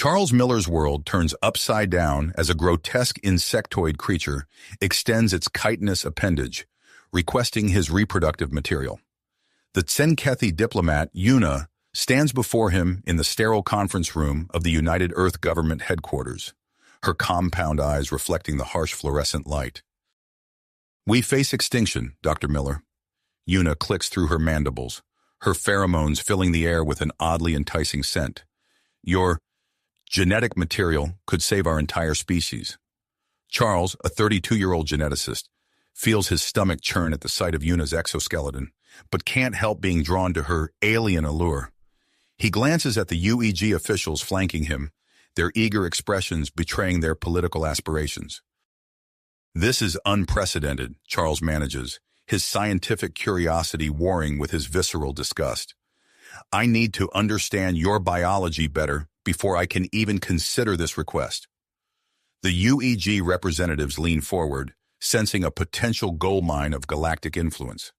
Charles Miller's world turns upside down as a grotesque insectoid creature extends its chitinous appendage, requesting his reproductive material. The Tsenkethi diplomat, Yuna, stands before him in the sterile conference room of the United Earth Government headquarters, her compound eyes reflecting the harsh fluorescent light. "We face extinction, Dr. Miller." Yuna clicks through her mandibles, her pheromones filling the air with an oddly enticing scent. "Your genetic material could save our entire species." Charles, a 32-year-old geneticist, feels his stomach churn at the sight of Yuna's exoskeleton, but can't help being drawn to her alien allure. He glances at the UEG officials flanking him, their eager expressions betraying their political aspirations. "This is unprecedented," Charles manages, his scientific curiosity warring with his visceral disgust. "I need to understand your biology better before I can even consider this request." The UEG representatives lean forward, sensing a potential goldmine of galactic influence.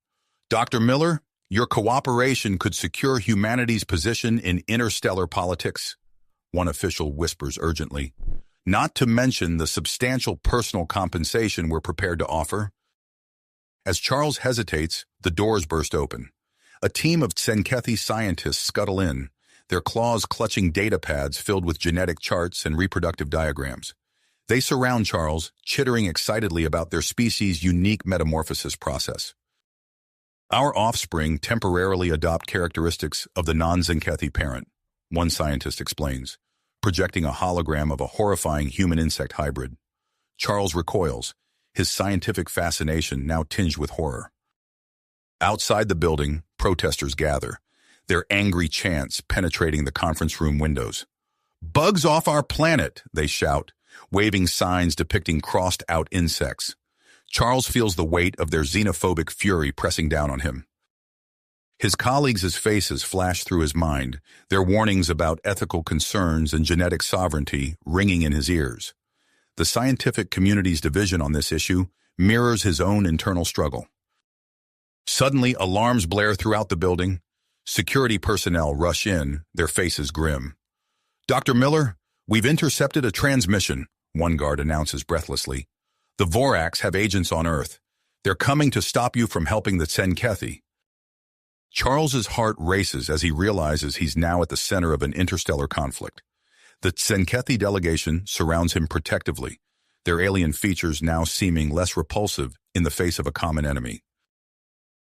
"Dr. Miller, your cooperation could secure humanity's position in interstellar politics," one official whispers urgently. "Not to mention the substantial personal compensation we're prepared to offer." As Charles hesitates, the doors burst open. A team of Tsenkethi scientists scuttle in, their claws clutching data pads filled with genetic charts and reproductive diagrams. They surround Charles, chittering excitedly about their species' unique metamorphosis process. "Our offspring temporarily adopt characteristics of the non-Tsenkethi parent," one scientist explains, projecting a hologram of a horrifying human-insect hybrid. Charles recoils, his scientific fascination now tinged with horror. Outside the building, protesters gather, their angry chants penetrating the conference room windows. "Bugs off our planet!" they shout, waving signs depicting crossed-out insects. Charles feels the weight of their xenophobic fury pressing down on him. His colleagues' faces flash through his mind, their warnings about ethical concerns and genetic sovereignty ringing in his ears. The scientific community's division on this issue mirrors his own internal struggle. Suddenly, alarms blare throughout the building. Security personnel rush in, their faces grim. "Dr. Miller, we've intercepted a transmission," one guard announces breathlessly. "The Vorax have agents on Earth. They're coming to stop you from helping the Tsenkethi." Charles's heart races as he realizes he's now at the center of an interstellar conflict. The Tsenkethi delegation surrounds him protectively, their alien features now seeming less repulsive in the face of a common enemy.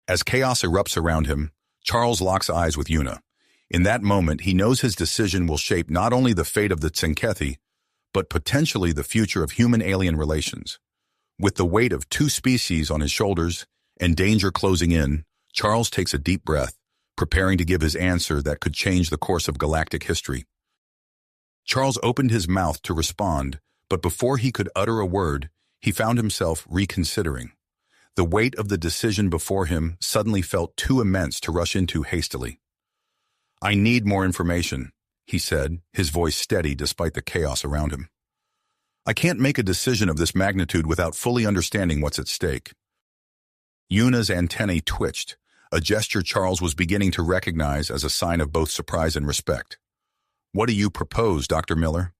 As chaos erupts around him, Charles locks eyes with Yuna. In that moment, he knows his decision will shape not only the fate of the Tsenkethi, but potentially the future of human-alien relations. With the weight of two species on his shoulders and danger closing in, Charles takes a deep breath, preparing to give his answer that could change the course of galactic history. Charles opened his mouth to respond, but before he could utter a word, he found himself reconsidering. The weight of the decision before him suddenly felt too immense to rush into hastily. "I need more information," he said, his voice steady despite the chaos around him. "I can't make a decision of this magnitude without fully understanding what's at stake." Yuna's antennae twitched, a gesture Charles was beginning to recognize as a sign of both surprise and respect. "What do you propose, Dr. Miller?"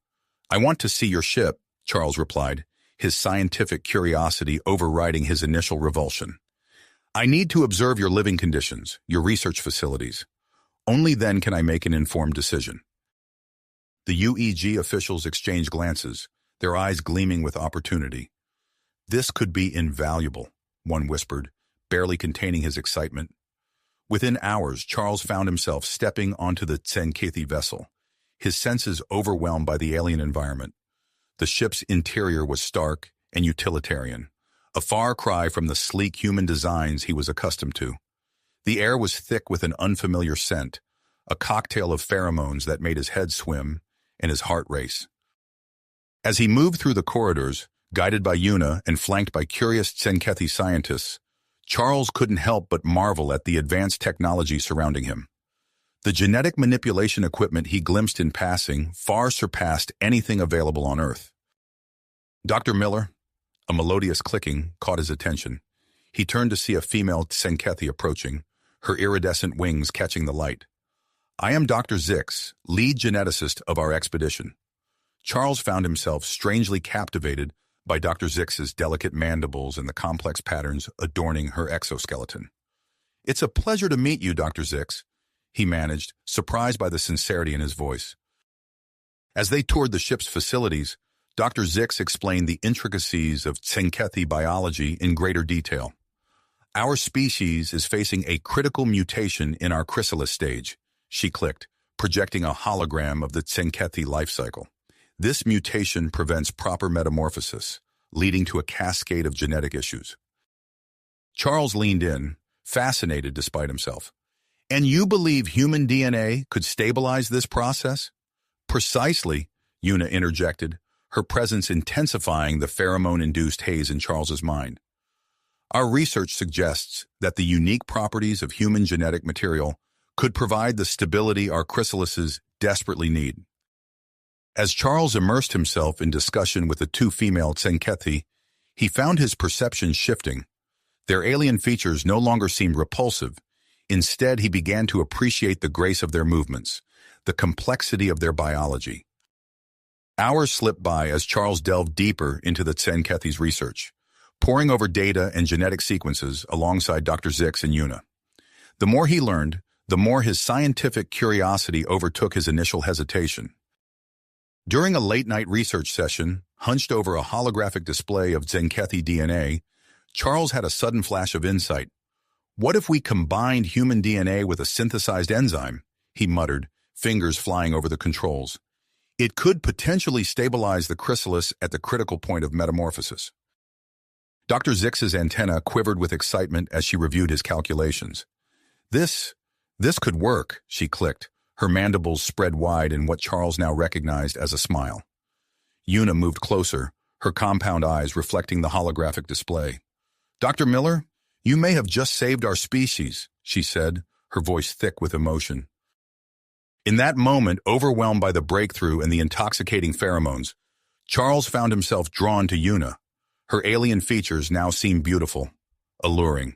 "I want to see your ship," Charles replied, his scientific curiosity overriding his initial revulsion. "I need to observe your living conditions, your research facilities. Only then can I make an informed decision." The UEG officials exchange glances, their eyes gleaming with opportunity. "This could be invaluable," one whispered, barely containing his excitement. Within hours, Charles found himself stepping onto the Tsenkethi vessel, his senses overwhelmed by the alien environment. The ship's interior was stark and utilitarian, a far cry from the sleek human designs he was accustomed to. The air was thick with an unfamiliar scent, a cocktail of pheromones that made his head swim and his heart race. As he moved through the corridors, guided by Yuna and flanked by curious Tsenkethi scientists, Charles couldn't help but marvel at the advanced technology surrounding him. The genetic manipulation equipment he glimpsed in passing far surpassed anything available on Earth. "Dr. Miller," a melodious clicking caught his attention. He turned to see a female Tsenkethi approaching, her iridescent wings catching the light. I am Dr. Zix, lead geneticist of our expedition. Charles found himself strangely captivated by Dr. Zix's delicate mandibles and the complex patterns adorning her exoskeleton. It's a pleasure to meet you, Dr. Zix, he managed, surprised by the sincerity in his voice. As they toured the ship's facilities, Dr. Zix explained the intricacies of Tsenkethi biology in greater detail. Our species is facing a critical mutation in our chrysalis stage, she clicked, projecting a hologram of the Tsenkethi life cycle. This mutation prevents proper metamorphosis, leading to a cascade of genetic issues. Charles leaned in, fascinated despite himself. And you believe human DNA could stabilize this process? Precisely, Una interjected, her presence intensifying the pheromone-induced haze in Charles's mind. Our research suggests that the unique properties of human genetic material could provide the stability our chrysalises desperately need. As Charles immersed himself in discussion with the two female Tsenkethi, he found his perception shifting. Their alien features no longer seemed repulsive. Instead, he began to appreciate the grace of their movements, the complexity of their biology. Hours slipped by as Charles delved deeper into the Tsenkethi's research, poring over data and genetic sequences alongside Dr. Zix and Una. The more he learned, the more his scientific curiosity overtook his initial hesitation. During a late-night research session, hunched over a holographic display of Tsenkethi DNA, Charles had a sudden flash of insight. What if we combined human DNA with a synthesized enzyme? He muttered, fingers flying over the controls. It could potentially stabilize the chrysalis at the critical point of metamorphosis. Dr. Zix's antenna quivered with excitement as she reviewed his calculations. This could work, she clicked, her mandibles spread wide in what Charles now recognized as a smile. Una moved closer, her compound eyes reflecting the holographic display. Dr. Miller, you may have just saved our species, she said, her voice thick with emotion. In that moment, overwhelmed by the breakthrough and the intoxicating pheromones, Charles found himself drawn to Una. Her alien features now seemed beautiful, alluring.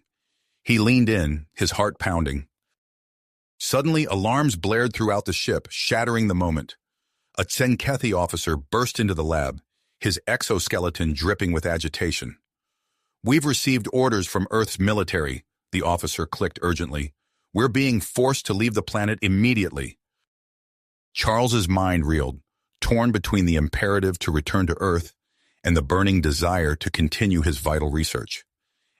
He leaned in, his heart pounding. Suddenly, alarms blared throughout the ship, shattering the moment. A Tsenkethi officer burst into the lab, his exoskeleton dripping with agitation. We've received orders from Earth's military, the officer clicked urgently. We're being forced to leave the planet immediately. Charles's mind reeled, torn between the imperative to return to Earth and the burning desire to continue his vital research.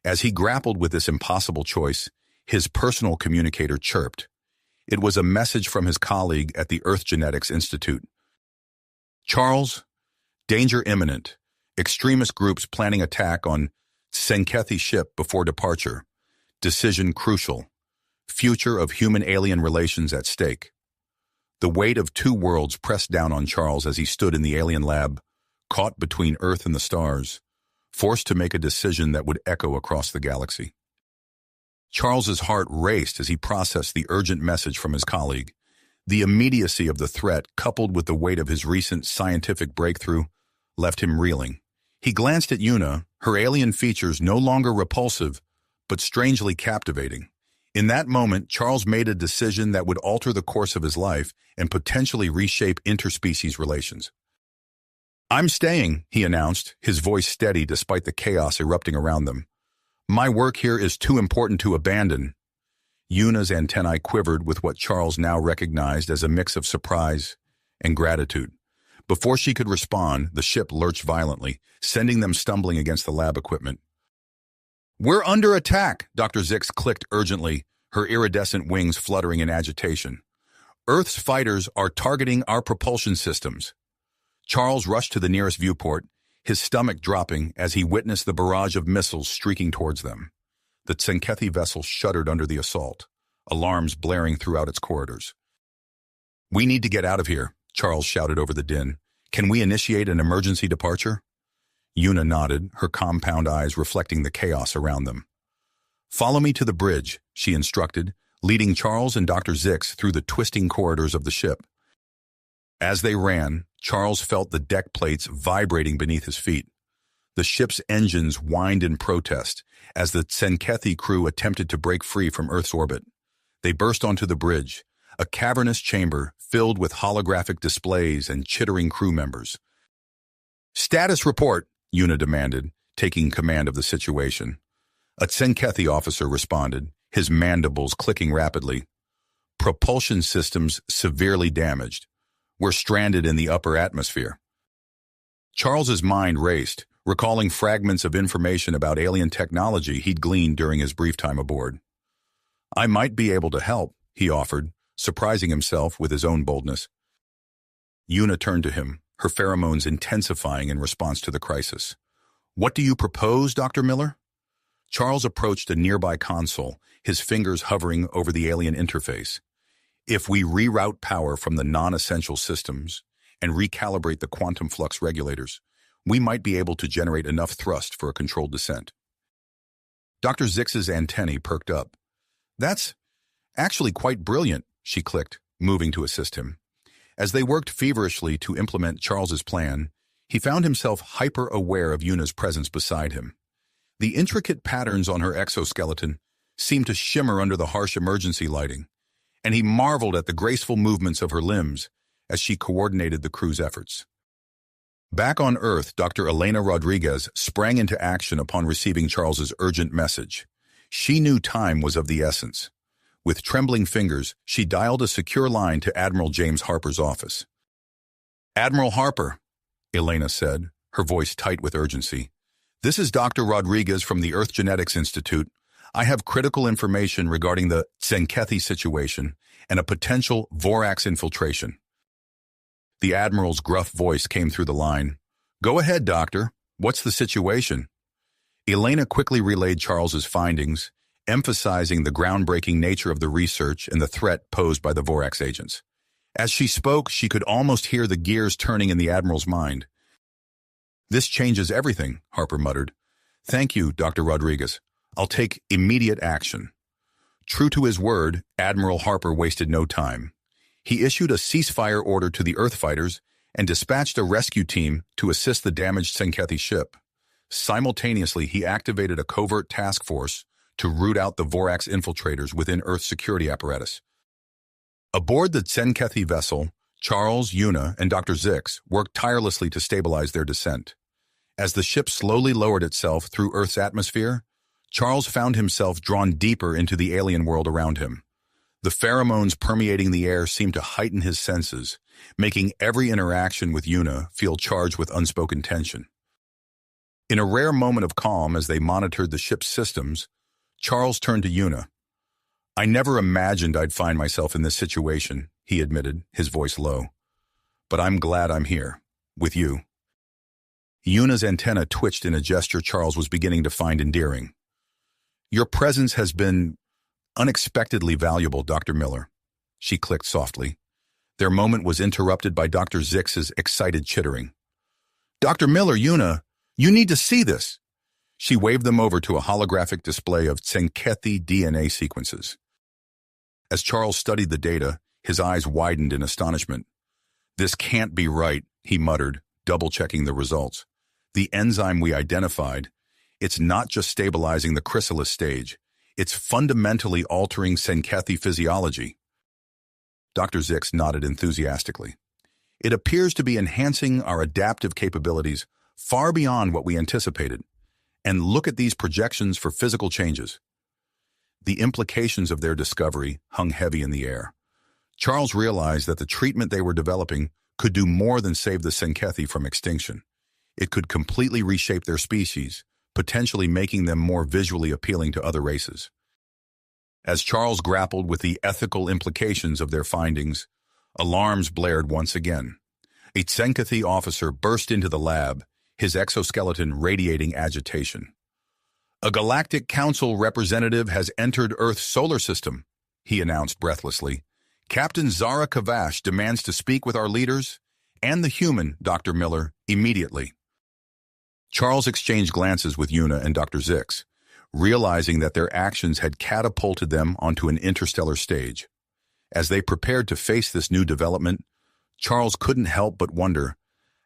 As he grappled with this impossible choice, his personal communicator chirped. It was a message from his colleague at the Earth Genetics Institute. Charles, danger imminent. Extremist groups planning attack on Tsenkethi ship before departure. Decision crucial. Future of human-alien relations at stake. The weight of two worlds pressed down on Charles as he stood in the alien lab, caught between Earth and the stars, forced to make a decision that would echo across the galaxy. Charles's heart raced as he processed the urgent message from his colleague. The immediacy of the threat, coupled with the weight of his recent scientific breakthrough, left him reeling. He glanced at Una, her alien features no longer repulsive, but strangely captivating. In that moment, Charles made a decision that would alter the course of his life and potentially reshape interspecies relations. I'm staying, he announced, his voice steady despite the chaos erupting around them. My work here is too important to abandon. Una's antennae quivered with what Charles now recognized as a mix of surprise and gratitude. Before she could respond, the ship lurched violently, sending them stumbling against the lab equipment. We're under attack, Dr. Zix clicked urgently, her iridescent wings fluttering in agitation. Earth's fighters are targeting our propulsion systems. Charles rushed to the nearest viewport, his stomach dropping as he witnessed the barrage of missiles streaking towards them. The Tsenkethi vessel shuddered under the assault, alarms blaring throughout its corridors. We need to get out of here, Charles shouted over the din. Can we initiate an emergency departure? Una nodded, her compound eyes reflecting the chaos around them. Follow me to the bridge, she instructed, leading Charles and Dr. Zix through the twisting corridors of the ship. As they ran, Charles felt the deck plates vibrating beneath his feet. The ship's engines whined in protest as the Tsenkethi crew attempted to break free from Earth's orbit. They burst onto the bridge, a cavernous chamber filled with holographic displays and chittering crew members. "Status report," Una demanded, taking command of the situation. A Tsenkethi officer responded, his mandibles clicking rapidly. "Propulsion systems severely damaged. We're stranded in the upper atmosphere." Charles's mind raced, recalling fragments of information about alien technology he'd gleaned during his brief time aboard. "I might be able to help," he offered, surprising himself with his own boldness. Una turned to him, her pheromones intensifying in response to the crisis. "What do you propose, Dr. Miller?" Charles approached a nearby console, his fingers hovering over the alien interface. "If we reroute power from the non-essential systems and recalibrate the quantum flux regulators, we might be able to generate enough thrust for a controlled descent." Dr. Zix's antennae perked up. "That's actually quite brilliant," she clicked, moving to assist him. As they worked feverishly to implement Charles's plan, he found himself hyper-aware of Una's presence beside him. The intricate patterns on her exoskeleton seemed to shimmer under the harsh emergency lighting, and he marveled at the graceful movements of her limbs as she coordinated the crew's efforts. Back on Earth, Dr. Elena Rodriguez sprang into action upon receiving Charles's urgent message. She knew time was of the essence. With trembling fingers, she dialed a secure line to Admiral James Harper's office. "Admiral Harper," Elena said, her voice tight with urgency. "This is Dr. Rodriguez from the Earth Genetics Institute. I have critical information regarding the Tsenkethi situation and a potential Vorax infiltration." The Admiral's gruff voice came through the line. "Go ahead, Doctor. What's the situation?" Elena quickly relayed Charles's findings, emphasizing the groundbreaking nature of the research and the threat posed by the Vorax agents. As she spoke, she could almost hear the gears turning in the Admiral's mind. "This changes everything," Harper muttered. "Thank you, Dr. Rodriguez. I'll take immediate action." True to his word, Admiral Harper wasted no time. He issued a ceasefire order to the Earth fighters and dispatched a rescue team to assist the damaged Tsenkethi ship. Simultaneously, he activated a covert task force to root out the Vorax infiltrators within Earth's security apparatus. Aboard the Tsenkethi vessel, Charles, Una, and Dr. Zix worked tirelessly to stabilize their descent. As the ship slowly lowered itself through Earth's atmosphere, Charles found himself drawn deeper into the alien world around him. The pheromones permeating the air seemed to heighten his senses, making every interaction with Una feel charged with unspoken tension. In a rare moment of calm as they monitored the ship's systems, Charles turned to Una. "I never imagined I'd find myself in this situation," he admitted, his voice low. "But I'm glad I'm here, with you." Una's antenna twitched in a gesture Charles was beginning to find endearing. "Your presence has been unexpectedly valuable, Dr. Miller," she clicked softly. Their moment was interrupted by Dr. Zix's excited chittering. "Dr. Miller, Una, you need to see this." She waved them over to a holographic display of Tsenkethi DNA sequences. As Charles studied the data, his eyes widened in astonishment. "This can't be right," he muttered, double-checking the results. "The enzyme we identified, it's not just stabilizing the chrysalis stage, it's fundamentally altering Tsenkethi physiology." Dr. Zix nodded enthusiastically. "It appears to be enhancing our adaptive capabilities far beyond what we anticipated. And look at these projections for physical changes." The implications of their discovery hung heavy in the air. Charles realized that the treatment they were developing could do more than save the Tsenkethi from extinction. It could completely reshape their species, potentially making them more visually appealing to other races. As Charles grappled with the ethical implications of their findings, alarms blared once again. A Tsenkethi officer burst into the lab, his exoskeleton radiating agitation. "A Galactic Council representative has entered Earth's solar system," he announced breathlessly. "Captain Zara Kavash demands to speak with our leaders and the human, Dr. Miller, immediately." Charles exchanged glances with Una and Dr. Zix, realizing that their actions had catapulted them onto an interstellar stage. As they prepared to face this new development, Charles couldn't help but wonder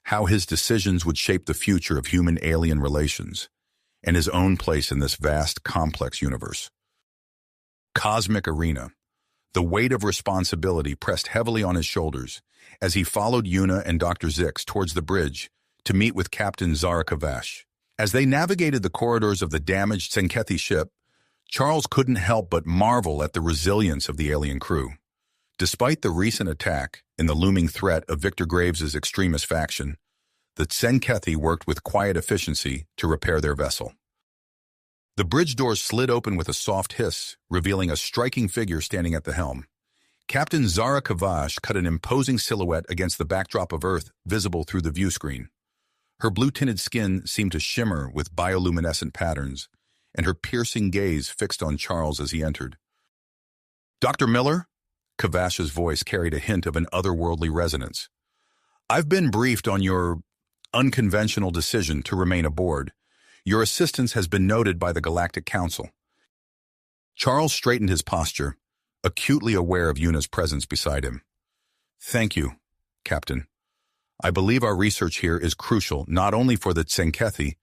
how his decisions would shape the future of human-alien relations and his own place in this vast, complex universe. Cosmic Arena. The weight of responsibility pressed heavily on his shoulders as he followed Yuna and Dr. Zix towards the bridge to meet with Captain Zara Kavash. As they navigated the corridors of the damaged Tzenkethi ship, Charles couldn't help but marvel at the resilience of the alien crew. Despite the recent attack and the looming threat of Victor Graves' extremist faction, the Tzenkethi worked with quiet efficiency to repair their vessel. The bridge doors slid open with a soft hiss, revealing a striking figure standing at the helm. Captain Zara Kavash cut an imposing silhouette against the backdrop of Earth visible through the view screen. Her blue-tinted skin seemed to shimmer with bioluminescent patterns, and her piercing gaze fixed on Charles as he entered. "Dr. Miller?" Kavash's voice carried a hint of an otherworldly resonance. "I've been briefed on your unconventional decision to remain aboard. Your assistance has been noted by the Galactic Council." Charles straightened his posture, acutely aware of Yuna's presence beside him. "Thank you, Captain. I believe our research here is crucial not only for the Tzenkethi,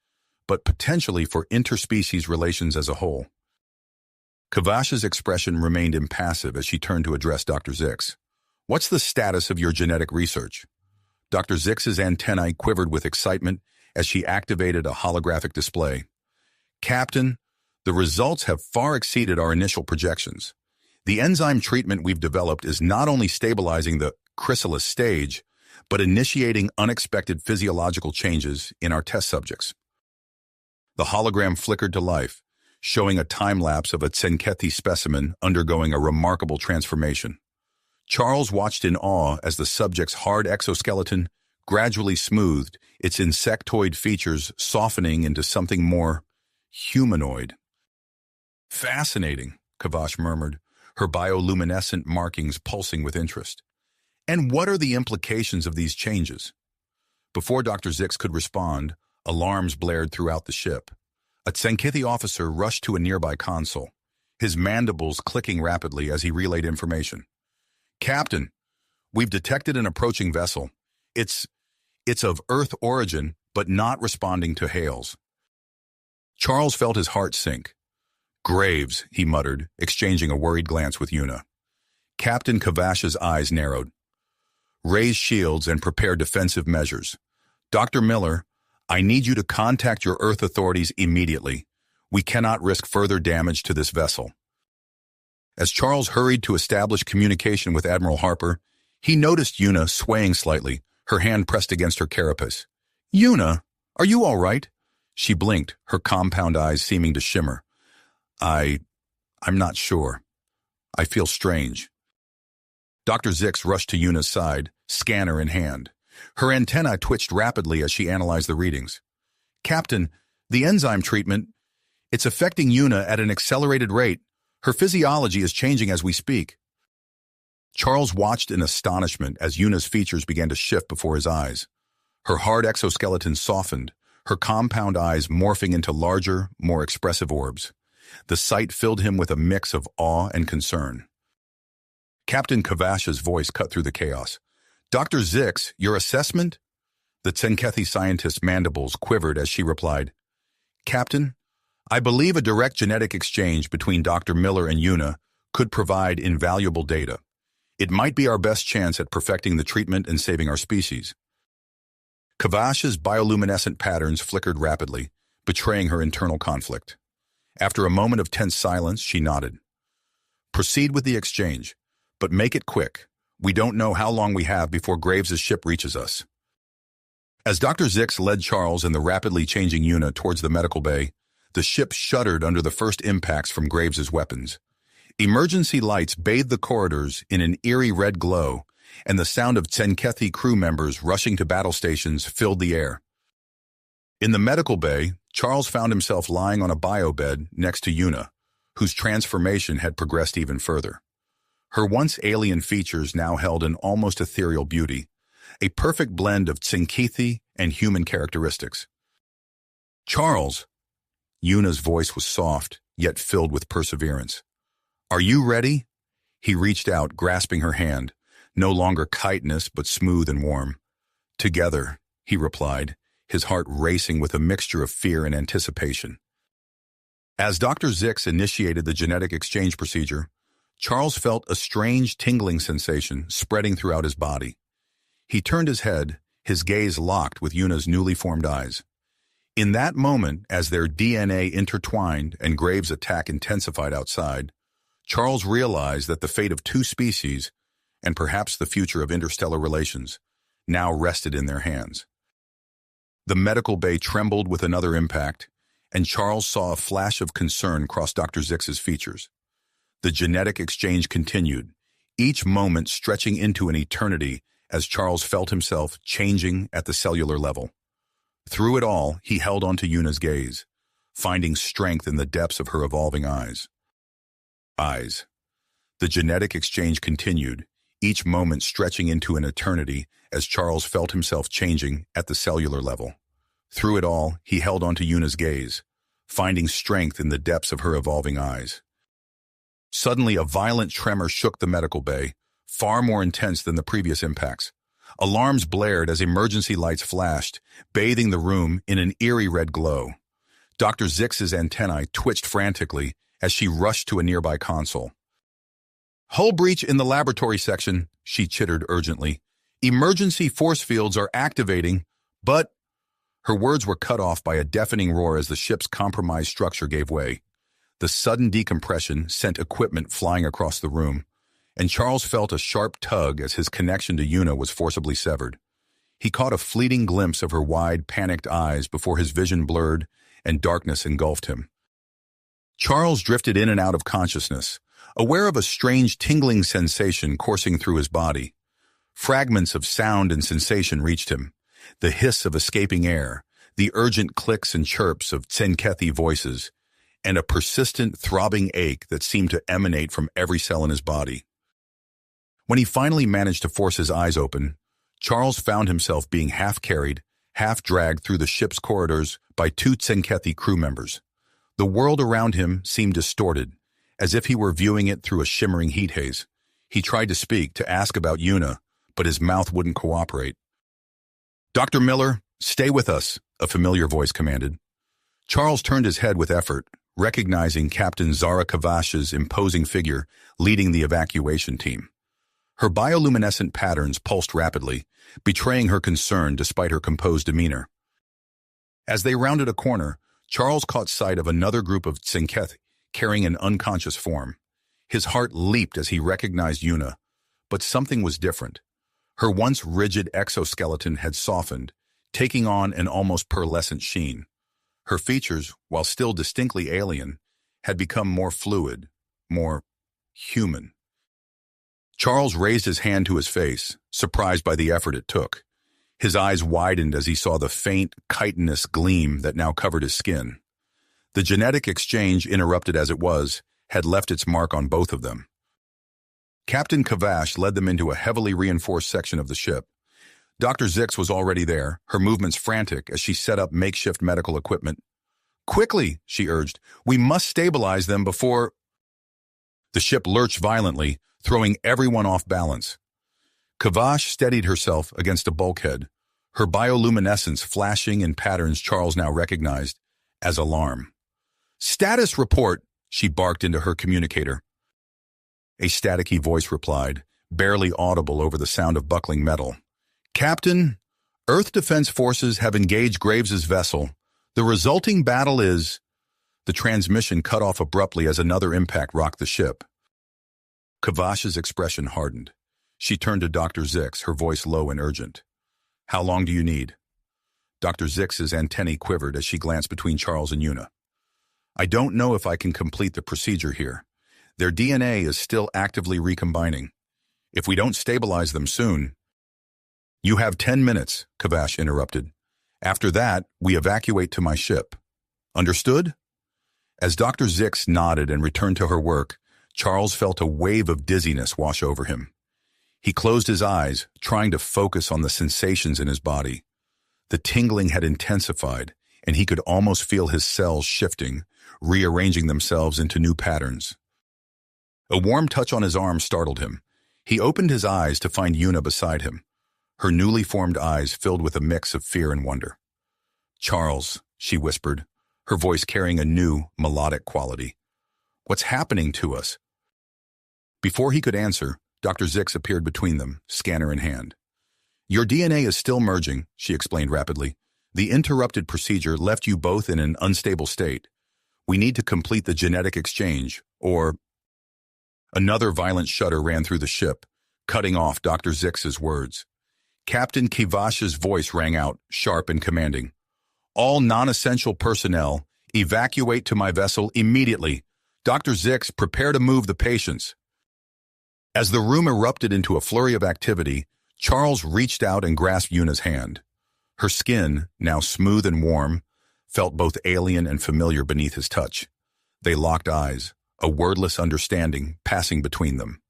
but potentially for interspecies relations as a whole." Kavash's expression remained impassive as she turned to address Dr. Zix. "What's the status of your genetic research?" Dr. Zix's antennae quivered with excitement as she activated a holographic display. "Captain, the results have far exceeded our initial projections. The enzyme treatment we've developed is not only stabilizing the chrysalis stage, but initiating unexpected physiological changes in our test subjects." The hologram flickered to life, showing a time-lapse of a Tzenkethi specimen undergoing a remarkable transformation. Charles watched in awe as the subject's hard exoskeleton gradually smoothed, its insectoid features softening into something more humanoid. "Fascinating," Kavash murmured, her bioluminescent markings pulsing with interest. "And what are the implications of these changes?" Before Dr. Zix could respond, alarms blared throughout the ship. A Tzenkethi officer rushed to a nearby console, his mandibles clicking rapidly as he relayed information. "Captain, we've detected an approaching vessel. It's of Earth origin, but not responding to hails." Charles felt his heart sink. "Graves," he muttered, exchanging a worried glance with Yuna. Captain Kavash's eyes narrowed. "Raise shields and prepare defensive measures. Dr. Miller, I need you to contact your Earth authorities immediately. We cannot risk further damage to this vessel." As Charles hurried to establish communication with Admiral Harper, he noticed Yuna swaying slightly, her hand pressed against her carapace. "Yuna, are you all right?" She blinked, her compound eyes seeming to shimmer. I'm not sure. I feel strange." Dr. Zix rushed to Yuna's side, scanner in hand. Her antennae twitched rapidly as she analyzed the readings. "Captain, the enzyme treatment, it's affecting Yuna at an accelerated rate. Her physiology is changing as we speak." Charles watched in astonishment as Yuna's features began to shift before his eyes. Her hard exoskeleton softened, her compound eyes morphing into larger, more expressive orbs. The sight filled him with a mix of awe and concern. Captain Kavash's voice cut through the chaos. "Dr. Zix, your assessment?" The Tzenkethi scientist's mandibles quivered as she replied, "Captain, I believe a direct genetic exchange between Dr. Miller and Yuna could provide invaluable data. It might be our best chance at perfecting the treatment and saving our species." Kavash's bioluminescent patterns flickered rapidly, betraying her internal conflict. After a moment of tense silence, she nodded. "Proceed with the exchange, but make it quick. We don't know how long we have before Graves' ship reaches us." As Dr. Zix led Charles and the rapidly changing Yuna towards the medical bay, the ship shuddered under the first impacts from Graves' weapons. Emergency lights bathed the corridors in an eerie red glow, and the sound of Tzenkethi crew members rushing to battle stations filled the air. In the medical bay, Charles found himself lying on a biobed next to Yuna, whose transformation had progressed even further. Her once alien features now held an almost ethereal beauty, a perfect blend of Tzenkethi and human characteristics. "Charles," Yuna's voice was soft, yet filled with perseverance. "Are you ready?" He reached out, grasping her hand, no longer chitinous but smooth and warm. "Together," he replied, his heart racing with a mixture of fear and anticipation. As Dr. Zix initiated the genetic exchange procedure, Charles felt a strange tingling sensation spreading throughout his body. He turned his head, his gaze locked with Yuna's newly formed eyes. In that moment, as their DNA intertwined and Graves' attack intensified outside, Charles realized that the fate of two species, and perhaps the future of interstellar relations, now rested in their hands. The medical bay trembled with another impact, and Charles saw a flash of concern cross Dr. Zix's features. The genetic exchange continued, each moment stretching into an eternity as Charles felt himself changing at the cellular level. Through it all, he held onto Yuna's gaze, finding strength in the depths of her evolving eyes. The genetic exchange continued, each moment stretching into an eternity as Charles felt himself changing at the cellular level. Through it all, he held onto Yuna's gaze, finding strength in the depths of her evolving eyes. Suddenly, a violent tremor shook the medical bay, far more intense than the previous impacts. Alarms blared as emergency lights flashed, bathing the room in an eerie red glow. Dr. Zix's antennae twitched frantically as she rushed to a nearby console. "Hull breach in the laboratory section," she chittered urgently. "Emergency force fields are activating, but—" Her words were cut off by a deafening roar as the ship's compromised structure gave way. The sudden decompression sent equipment flying across the room, and Charles felt a sharp tug as his connection to Yuna was forcibly severed. He caught a fleeting glimpse of her wide, panicked eyes before his vision blurred and darkness engulfed him. Charles drifted in and out of consciousness, aware of a strange tingling sensation coursing through his body. Fragments of sound and sensation reached him, the hiss of escaping air, the urgent clicks and chirps of Tsenkethi voices, and a persistent throbbing ache that seemed to emanate from every cell in his body. When he finally managed to force his eyes open, Charles found himself being half-carried, half-dragged through the ship's corridors by two Tsenkethi crew members. The world around him seemed distorted, as if he were viewing it through a shimmering heat haze. He tried to speak, to ask about Yuna, but his mouth wouldn't cooperate. "Dr. Miller, stay with us," a familiar voice commanded. Charles turned his head with effort, recognizing Captain Zara Kavash's imposing figure leading the evacuation team. Her bioluminescent patterns pulsed rapidly, betraying her concern despite her composed demeanor. As they rounded a corner, Charles caught sight of another group of Tsenkethi carrying an unconscious form. His heart leaped as he recognized Yuna, but something was different. Her once rigid exoskeleton had softened, taking on an almost pearlescent sheen. Her features, while still distinctly alien, had become more fluid, more human. Charles raised his hand to his face, surprised by the effort it took. His eyes widened as he saw the faint, chitinous gleam that now covered his skin. The genetic exchange, interrupted as it was, had left its mark on both of them. Captain Kavash led them into a heavily reinforced section of the ship. Dr. Zix was already there, her movements frantic as she set up makeshift medical equipment. "Quickly," she urged, "we must stabilize them before—" The ship lurched violently, throwing everyone off balance. Kavash steadied herself against a bulkhead, her bioluminescence flashing in patterns Charles now recognized as alarm. "Status report," she barked into her communicator. A staticky voice replied, barely audible over the sound of buckling metal. "Captain, Earth Defense Forces have engaged Graves' vessel. The resulting battle is—" The transmission cut off abruptly as another impact rocked the ship. Kavash's expression hardened. She turned to Dr. Zix, her voice low and urgent. "How long do you need?" Dr. Zix's antennae quivered as she glanced between Charles and Yuna. "I don't know if I can complete the procedure here. Their DNA is still actively recombining. If we don't stabilize them soon—" "You have 10 minutes, Kavash interrupted. "After that, we evacuate to my ship. Understood?" As Dr. Zix nodded and returned to her work, Charles felt a wave of dizziness wash over him. He closed his eyes, trying to focus on the sensations in his body. The tingling had intensified, and he could almost feel his cells shifting, rearranging themselves into new patterns. A warm touch on his arm startled him. He opened his eyes to find Yuna beside him, her newly formed eyes filled with a mix of fear and wonder. "Charles," she whispered, her voice carrying a new, melodic quality. "What's happening to us?" Before he could answer, Dr. Zix appeared between them, scanner in hand. Your DNA is still merging, she explained rapidly. The interrupted procedure left you both in an unstable state. We need to complete the genetic exchange, or... Another violent shudder ran through the ship, cutting off Dr. Zix's words. Captain Kivash's voice rang out, sharp and commanding. All non-essential personnel, evacuate to my vessel immediately. Dr. Zix, prepare to move the patients. As the room erupted into a flurry of activity, Charles reached out and grasped Yuna's hand. Her skin, now smooth and warm, felt both alien and familiar beneath his touch. They locked eyes, a wordless understanding passing between them.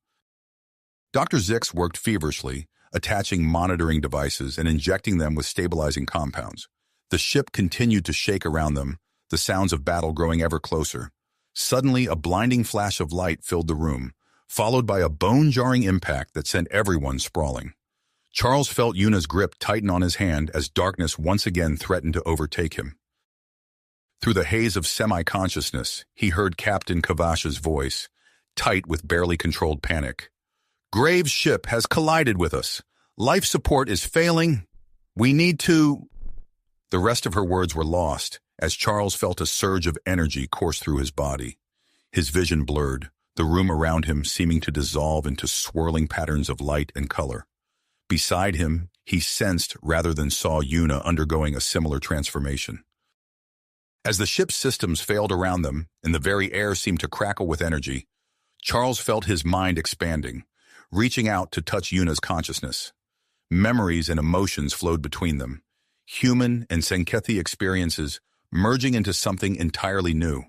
Dr. Zix worked feverishly, attaching monitoring devices and injecting them with stabilizing compounds. The ship continued to shake around them, the sounds of battle growing ever closer. Suddenly, a blinding flash of light filled the room, followed by a bone-jarring impact that sent everyone sprawling. Charles felt Yuna's grip tighten on his hand as darkness once again threatened to overtake him. Through the haze of semi-consciousness, he heard Captain Kavash's voice, tight with barely controlled panic. Graves' ship has collided with us. Life support is failing. We need to... The rest of her words were lost as Charles felt a surge of energy course through his body. His vision blurred, the room around him seeming to dissolve into swirling patterns of light and color. Beside him, he sensed rather than saw Yuna undergoing a similar transformation. As the ship's systems failed around them and the very air seemed to crackle with energy, Charles felt his mind expanding, reaching out to touch Yuna's consciousness. Memories and emotions flowed between them, human and Senkethi experiences merging into something entirely new.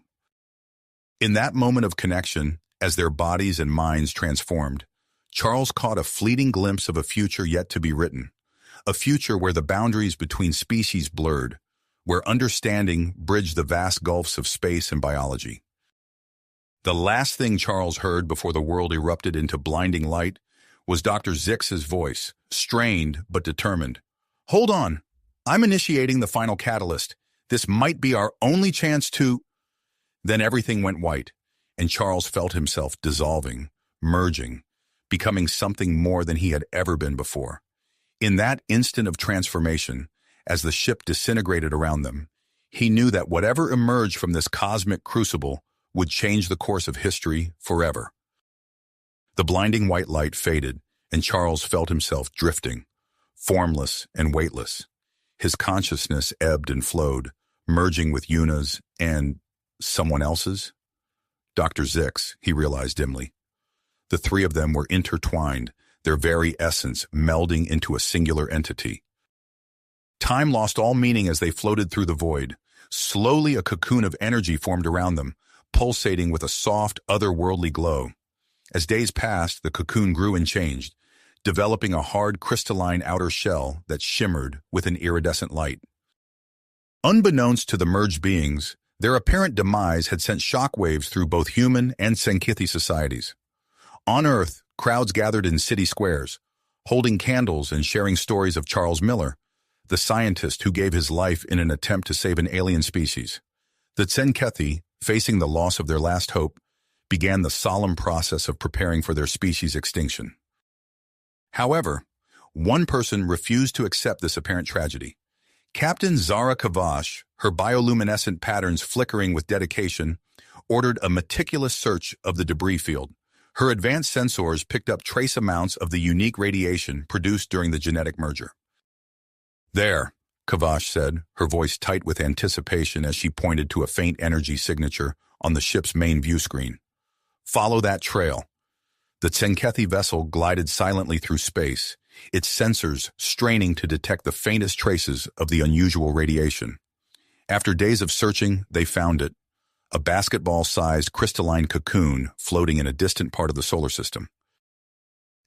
In that moment of connection, as their bodies and minds transformed, Charles caught a fleeting glimpse of a future yet to be written, a future where the boundaries between species blurred, where understanding bridged the vast gulfs of space and biology. The last thing Charles heard before the world erupted into blinding light was Dr. Zix's voice, strained but determined. Hold on, I'm initiating the final catalyst. This might be our only chance to... Then everything went white, and Charles felt himself dissolving, merging, becoming something more than he had ever been before. In that instant of transformation, as the ship disintegrated around them, he knew that whatever emerged from this cosmic crucible would change the course of history forever. The blinding white light faded, and Charles felt himself drifting, formless and weightless. His consciousness ebbed and flowed, merging with Yuna's and someone else's. Dr. Zix, he realized dimly. The three of them were intertwined, their very essence melding into a singular entity. Time lost all meaning as they floated through the void. Slowly, a cocoon of energy formed around them, pulsating with a soft, otherworldly glow. As days passed, the cocoon grew and changed, developing a hard, crystalline outer shell that shimmered with an iridescent light. Unbeknownst to the merged beings, their apparent demise had sent shockwaves through both human and Senkethi societies. On Earth, crowds gathered in city squares, holding candles and sharing stories of Charles Miller, the scientist who gave his life in an attempt to save an alien species. The Senkethi, facing the loss of their last hope, began the solemn process of preparing for their species' extinction. However, one person refused to accept this apparent tragedy. Captain Zara Kavash, her bioluminescent patterns flickering with dedication, ordered a meticulous search of the debris field. Her advanced sensors picked up trace amounts of the unique radiation produced during the genetic merger. There, Kavash said, her voice tight with anticipation as she pointed to a faint energy signature on the ship's main view screen. Follow that trail. The Senkethi vessel glided silently through space, its sensors straining to detect the faintest traces of the unusual radiation. After days of searching, they found it, a basketball-sized crystalline cocoon floating in a distant part of the solar system.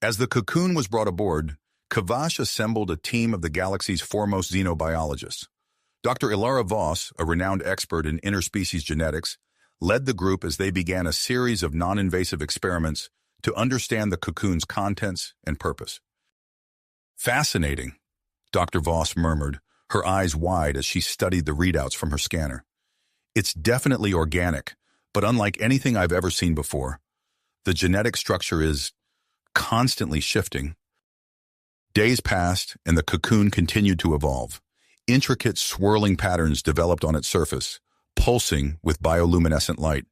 As the cocoon was brought aboard, Kavash assembled a team of the galaxy's foremost xenobiologists. Dr. Ilara Voss, a renowned expert in interspecies genetics, led the group as they began a series of non-invasive experiments to understand the cocoon's contents and purpose. Fascinating, Dr. Voss murmured, her eyes wide as she studied the readouts from her scanner. It's definitely organic, but unlike anything I've ever seen before. The genetic structure is constantly shifting. Days passed, and the cocoon continued to evolve. Intricate swirling patterns developed on its surface, pulsing with bioluminescent light.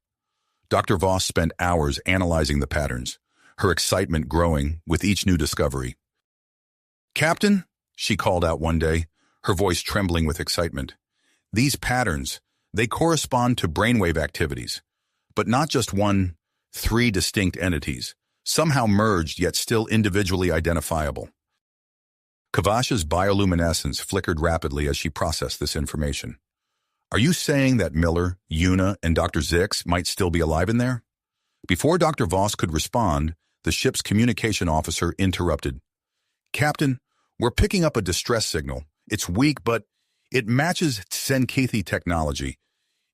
Dr. Voss spent hours analyzing the patterns, her excitement growing with each new discovery. "Captain," she called out one day, her voice trembling with excitement. "These patterns, they correspond to brainwave activities, but not just one, 3 distinct entities, somehow merged yet still individually identifiable." Kavash's bioluminescence flickered rapidly as she processed this information. "Are you saying that Miller, Una, and Dr. Zix might still be alive in there?" Before Dr. Voss could respond, the ship's communication officer interrupted. "Captain, we're picking up a distress signal. It's weak, but it matches Tsenkethi technology.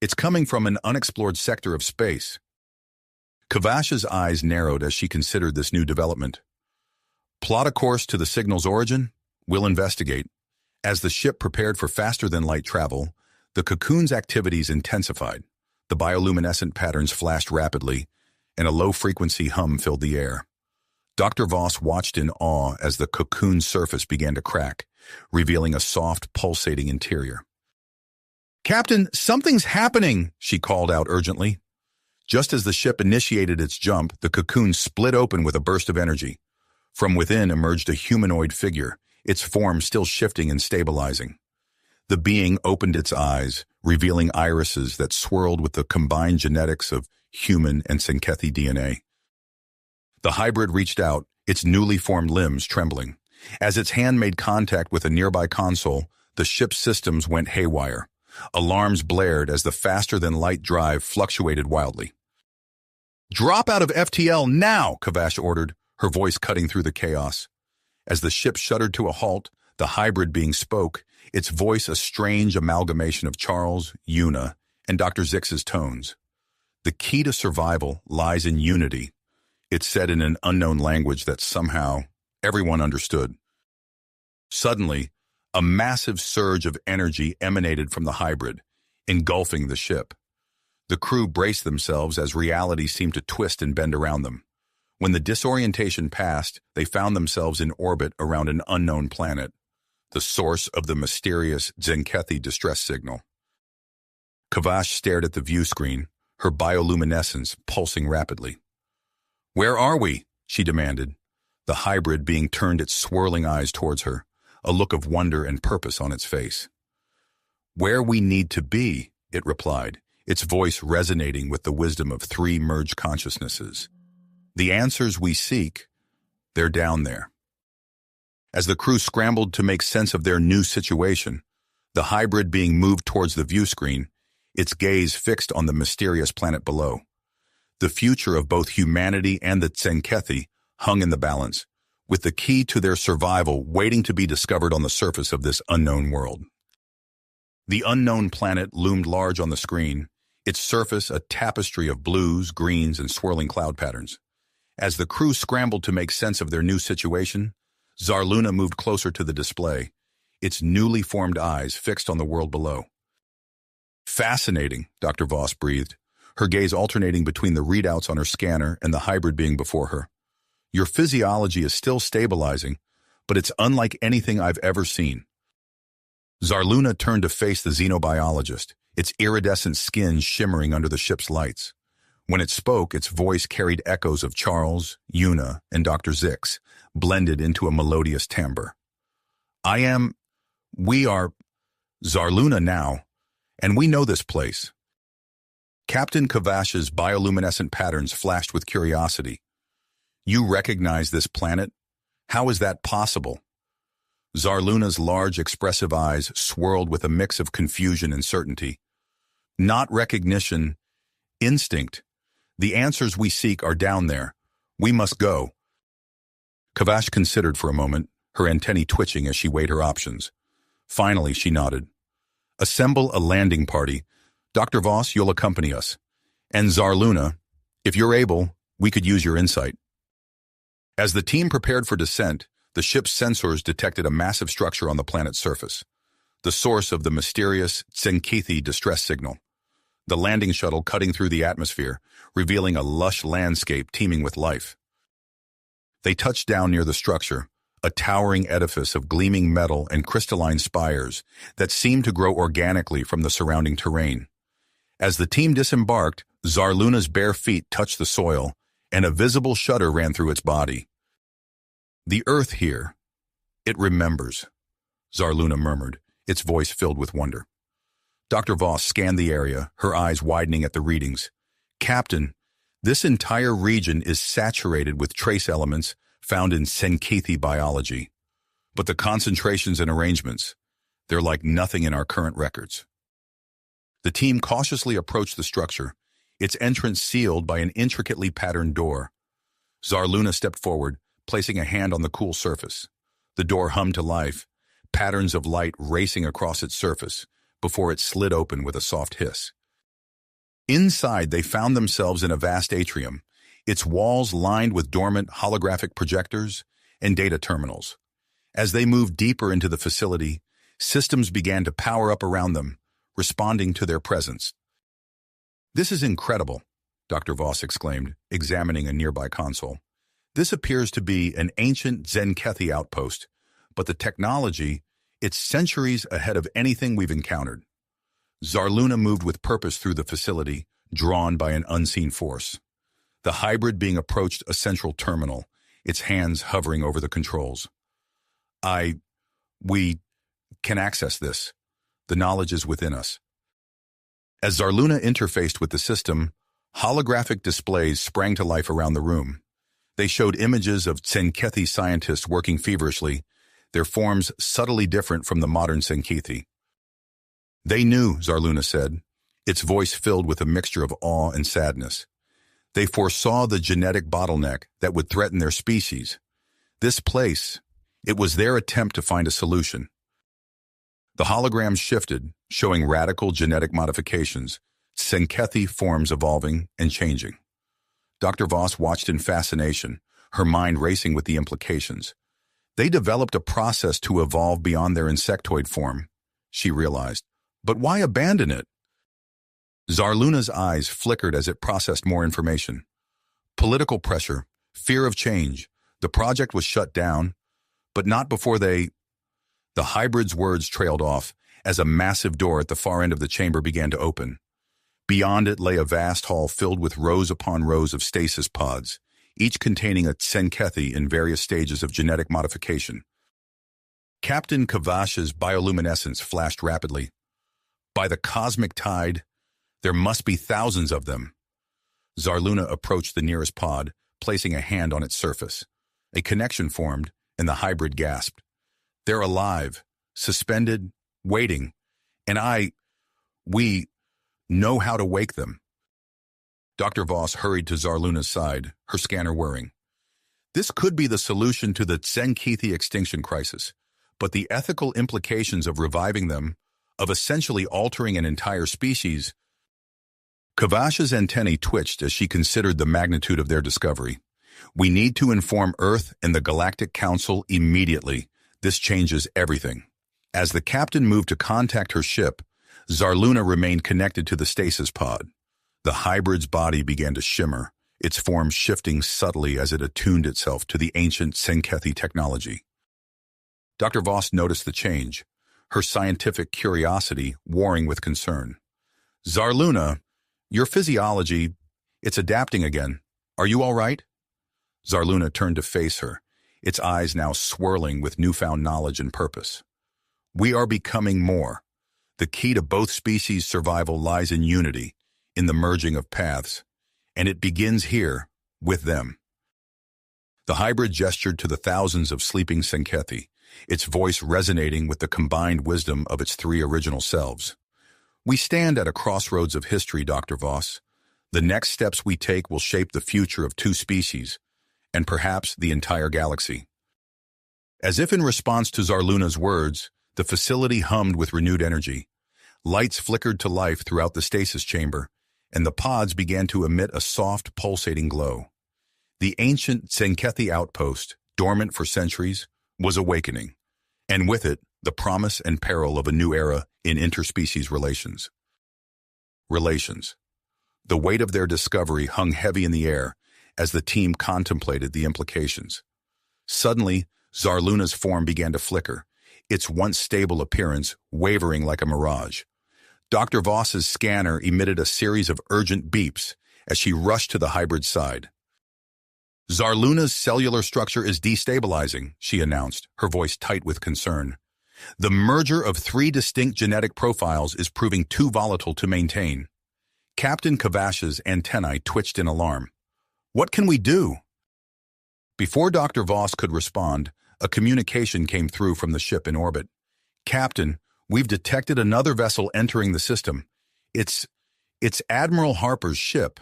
It's coming from an unexplored sector of space." Kavash's eyes narrowed as she considered this new development. "Plot a course to the signal's origin? We'll investigate." As the ship prepared for faster-than-light travel, the cocoon's activities intensified. The bioluminescent patterns flashed rapidly, and a low-frequency hum filled the air. Dr. Voss watched in awe as the cocoon's surface began to crack, revealing a soft, pulsating interior. "Captain, something's happening!" she called out urgently. Just as the ship initiated its jump, the cocoon split open with a burst of energy. From within emerged a humanoid figure, its form still shifting and stabilizing. The being opened its eyes, revealing irises that swirled with the combined genetics of human and Tsenkethi DNA. The hybrid reached out, its newly formed limbs trembling. As its hand made contact with a nearby console, the ship's systems went haywire. Alarms blared as the faster-than-light drive fluctuated wildly. "Drop out of FTL now!" Kavash ordered, her voice cutting through the chaos. As the ship shuddered to a halt, the hybrid being spoke, its voice a strange amalgamation of Charles, Una, and Dr. Zix's tones. "The key to survival lies in unity," it said in an unknown language that somehow everyone understood. Suddenly, a massive surge of energy emanated from the hybrid, engulfing the ship. The crew braced themselves as reality seemed to twist and bend around them. When the disorientation passed, they found themselves in orbit around an unknown planet, the source of the mysterious Tsenkethi distress signal. Kavash stared at the view screen, her bioluminescence pulsing rapidly. "Where are we?" she demanded, the hybrid being turned its swirling eyes towards her, a look of wonder and purpose on its face. "Where we need to be," it replied, its voice resonating with the wisdom of 3 merged consciousnesses. "The answers we seek, they're down there." As the crew scrambled to make sense of their new situation, the hybrid being moved towards the view screen, its gaze fixed on the mysterious planet below. The future of both humanity and the Tsenkethi hung in the balance, with the key to their survival waiting to be discovered on the surface of this unknown world. The unknown planet loomed large on the screen, its surface a tapestry of blues, greens, and swirling cloud patterns. As the crew scrambled to make sense of their new situation, Zarluna moved closer to the display, its newly formed eyes fixed on the world below. "Fascinating," Dr. Voss breathed, her gaze alternating between the readouts on her scanner and the hybrid being before her. "Your physiology is still stabilizing, but it's unlike anything I've ever seen." Zarluna turned to face the xenobiologist, its iridescent skin shimmering under the ship's lights. When it spoke, its voice carried echoes of Charles, Una, and Dr. Zix, blended into a melodious timbre. We are Zarluna now, and we know this place." Captain Kavash's bioluminescent patterns flashed with curiosity. "You recognize this planet? How is that possible?" Zarluna's large, expressive eyes swirled with a mix of confusion and certainty. "Not recognition, instinct. The answers we seek are down there. We must go." Kavash considered for a moment, her antennae twitching as she weighed her options. Finally, she nodded. "Assemble a landing party. Dr. Voss, you'll accompany us. And Zarluna, if you're able, we could use your insight." As the team prepared for descent, the ship's sensors detected a massive structure on the planet's surface, the source of the mysterious Tsenkethi distress signal. the landing shuttle cutting through the atmosphere, revealing a lush landscape teeming with life. They touched down near the structure, a towering edifice of gleaming metal and crystalline spires that seemed to grow organically from the surrounding terrain. As the team disembarked, Zarluna's bare feet touched the soil, and a visible shudder ran through its body. "The Earth here. It remembers," Zarluna murmured, its voice filled with wonder. Dr. Voss scanned the area, her eyes widening at the readings. "Captain, this entire region is saturated with trace elements found in Tzenkethi biology. But the concentrations and arrangements, they're like nothing in our current records." The team cautiously approached the structure, its entrance sealed by an intricately patterned door. Zarluna stepped forward, placing a hand on the cool surface. The door hummed to life, patterns of light racing across its surface, before it slid open with a soft hiss. Inside, they found themselves in a vast atrium, its walls lined with dormant holographic projectors and data terminals. As they moved deeper into the facility, systems began to power up around them, responding to their presence. "This is incredible," Dr. Voss exclaimed, examining a nearby console. "This appears to be an ancient Tzenkethi outpost, but the technology, it's centuries ahead of anything we've encountered." Zarluna moved with purpose through the facility, drawn by an unseen force. The hybrid being approached a central terminal, its hands hovering over the controls. We can access this. The knowledge is within us." As Zarluna interfaced with the system, holographic displays sprang to life around the room. They showed images of Tzenkethi scientists working feverishly, their forms subtly different from the modern Tzenkethi. "They knew," Zarluna said, its voice filled with a mixture of awe and sadness. "They foresaw the genetic bottleneck that would threaten their species. This place, it was their attempt to find a solution." The holograms shifted, showing radical genetic modifications, Tzenkethi forms evolving and changing. Dr. Voss watched in fascination, her mind racing with the implications. They developed a process to evolve beyond their insectoid form, she realized. But why abandon it? Zarluna's eyes flickered as it processed more information. Political pressure, fear of change. The project was shut down, but not before they... The hybrid's words trailed off as a massive door at the far end of the chamber began to open. Beyond it lay a vast hall filled with rows upon rows of stasis pods, each containing a Tzenkethi in various stages of genetic modification. Captain Kavash's bioluminescence flashed rapidly. By the cosmic tide, there must be thousands of them. Zarluna approached the nearest pod, placing a hand on its surface. A connection formed, and the hybrid gasped. "They're alive, suspended, waiting, and we know how to wake them." Dr. Voss hurried to Zarluna's side, her scanner whirring. "This could be the solution to the Tzenkethi extinction crisis, but the ethical implications of reviving them, of essentially altering an entire species..." Kavash's antennae twitched as she considered the magnitude of their discovery. "We need to inform Earth and the Galactic Council immediately. This changes everything." As the captain moved to contact her ship, Zarluna remained connected to the stasis pod. The hybrid's body began to shimmer, its form shifting subtly as it attuned itself to the ancient Tzenkethi technology. Dr. Voss noticed the change, her scientific curiosity warring with concern. "Zarluna, your physiology, it's adapting again. Are you all right?" Zarluna turned to face her, its eyes now swirling with newfound knowledge and purpose. "We are becoming more. The key to both species' survival lies in unity, in the merging of paths, and it begins here, with them." The hybrid gestured to the thousands of sleeping Tzenkethi, its voice resonating with the combined wisdom of its three original selves. "We stand at a crossroads of history, Dr. Voss. The next steps we take will shape the future of two species, and perhaps the entire galaxy." As if in response to Zarluna's words, the facility hummed with renewed energy. Lights flickered to life throughout the stasis chamber, and the pods began to emit a soft, pulsating glow. The ancient Tzenkethi outpost, dormant for centuries, was awakening, and with it, the promise and peril of a new era in interspecies relations. relations. The weight of their discovery hung heavy in the air as the team contemplated the implications. Suddenly, Zarluna's form began to flicker, its once stable appearance wavering like a mirage. Dr. Voss's scanner emitted a series of urgent beeps as she rushed to the hybrid's side. "Zarluna's cellular structure is destabilizing," she announced, her voice tight with concern. "The merger of 3 distinct genetic profiles is proving too volatile to maintain." Captain Kavash's antennae twitched in alarm. "What can we do?" Before Dr. Voss could respond, a communication came through from the ship in orbit. "Captain, we've detected another vessel entering the system. It's Admiral Harper's ship."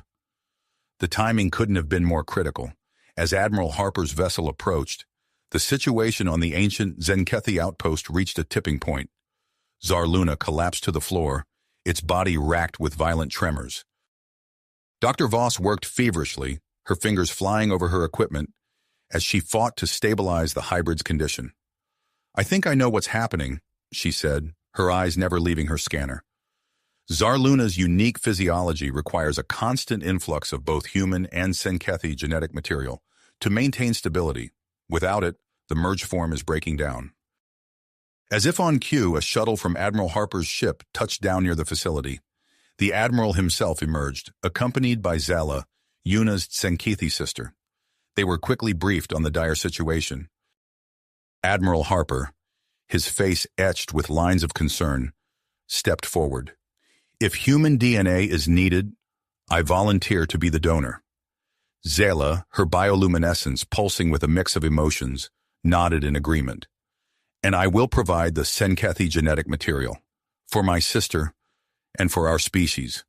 The timing couldn't have been more critical. As Admiral Harper's vessel approached, the situation on the ancient Zenkethi outpost reached a tipping point. Zarluna collapsed to the floor, its body racked with violent tremors. Dr. Voss worked feverishly, her fingers flying over her equipment, as she fought to stabilize the hybrid's condition. "I think I know what's happening," she said, her eyes never leaving her scanner. Zarluna's unique physiology requires a constant influx of both human and Zenkethi genetic material to maintain stability. Without it, the merge form is breaking down. As if on cue, a shuttle from Admiral Harper's ship touched down near the facility. The Admiral himself emerged, accompanied by Zala, Yuna's Zenkethi sister. They were quickly briefed on the dire situation. Admiral Harper, his face etched with lines of concern, stepped forward. "If human DNA is needed, I volunteer to be the donor." Zala, her bioluminescence pulsing with a mix of emotions, nodded in agreement. "And I will provide the Zenkethi genetic material, for my sister and for our species."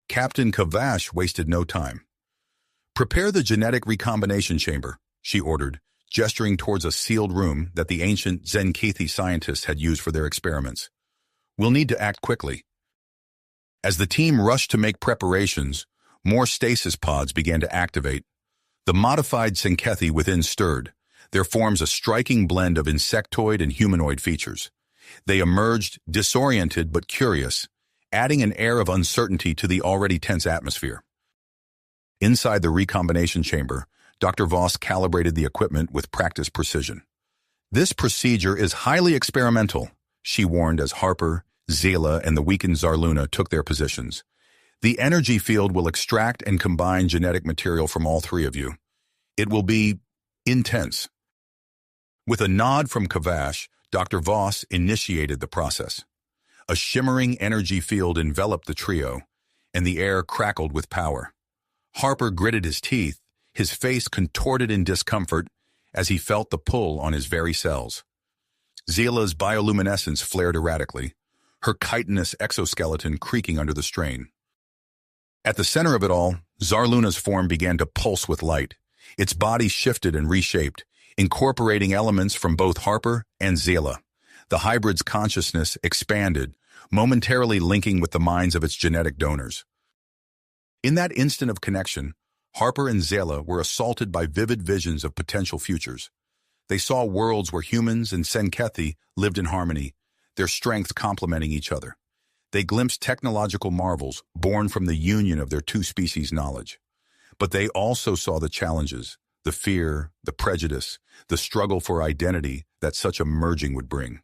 Captain Kavash wasted no time. "Prepare the genetic recombination chamber," she ordered, gesturing towards a sealed room that the ancient Zenkethi scientists had used for their experiments. "We'll need to act quickly." As the team rushed to make preparations, more stasis pods began to activate. The modified Zenkethi within stirred, their forms a striking blend of insectoid and humanoid features. They emerged, disoriented but curious, adding an air of uncertainty to the already tense atmosphere. Inside the recombination chamber, Dr. Voss calibrated the equipment with practiced precision. "This procedure is highly experimental," she warned as Harper, Zala, and the weakened Zarluna took their positions. "The energy field will extract and combine genetic material from all 3 of you. It will be intense." With a nod from Kavash, Dr. Voss initiated the process. A shimmering energy field enveloped the trio, and the air crackled with power. Harper gritted his teeth, his face contorted in discomfort as he felt the pull on his very cells. Zala's bioluminescence flared erratically, her chitinous exoskeleton creaking under the strain. At the center of it all, Zarluna's form began to pulse with light. Its body shifted and reshaped, incorporating elements from both Harper and Zala. The hybrid's consciousness expanded, momentarily linking with the minds of its genetic donors. In that instant of connection, Harper and Zala were assaulted by vivid visions of potential futures. They saw worlds where humans and Zenkethi lived in harmony, their strengths complementing each other. They glimpsed technological marvels born from the union of their 2 species' knowledge. But they also saw the challenges, the fear, the prejudice, the struggle for identity that such a merging would bring.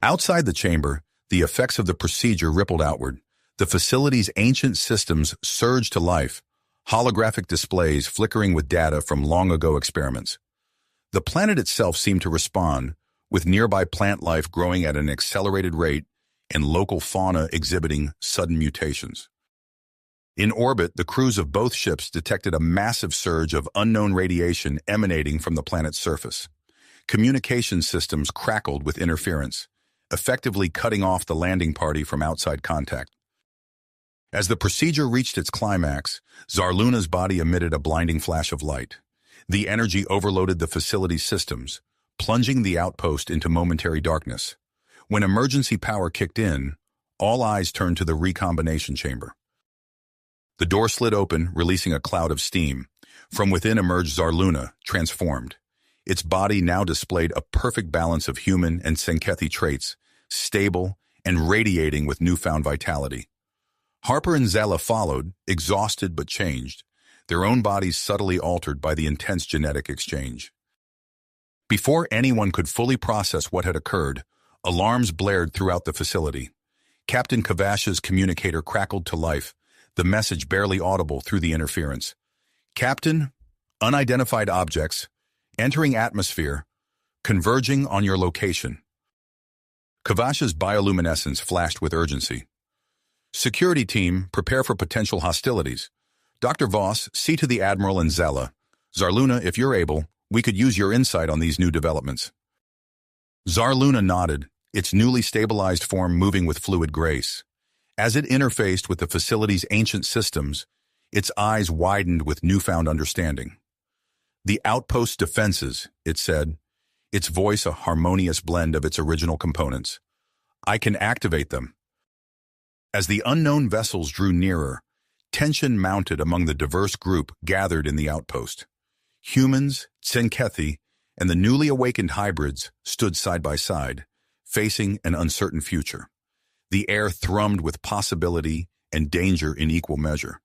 Outside the chamber, the effects of the procedure rippled outward. The facility's ancient systems surged to life, holographic displays flickering with data from long-ago experiments. The planet itself seemed to respond, with nearby plant life growing at an accelerated rate and local fauna exhibiting sudden mutations. In orbit, the crews of both ships detected a massive surge of unknown radiation emanating from the planet's surface. Communication systems crackled with interference, effectively cutting off the landing party from outside contact. As the procedure reached its climax, Zarluna's body emitted a blinding flash of light. The energy overloaded the facility's systems, plunging the outpost into momentary darkness. When emergency power kicked in, all eyes turned to the recombination chamber. The door slid open, releasing a cloud of steam. From within emerged Zarluna, transformed. Its body now displayed a perfect balance of human and Zenkethi traits, stable and radiating with newfound vitality. Harper and Zella followed, exhausted but changed, their own bodies subtly altered by the intense genetic exchange. Before anyone could fully process what had occurred, alarms blared throughout the facility. Captain Kavash's communicator crackled to life, the message barely audible through the interference. Captain, unidentified objects, entering atmosphere, converging on your location. Kavash's bioluminescence flashed with urgency. Security team, prepare for potential hostilities. Dr. Voss, see to the Admiral and Zella. Zarluna, if you're able, we could use your insight on these new developments. Zarluna nodded, its newly stabilized form moving with fluid grace. As it interfaced with the facility's ancient systems, its eyes widened with newfound understanding. The outpost's defenses, it said, its voice a harmonious blend of its original components. I can activate them. As the unknown vessels drew nearer, tension mounted among the diverse group gathered in the outpost. Humans, Tsenkethi, and the newly awakened hybrids stood side by side, facing an uncertain future. The air thrummed with possibility and danger in equal measure,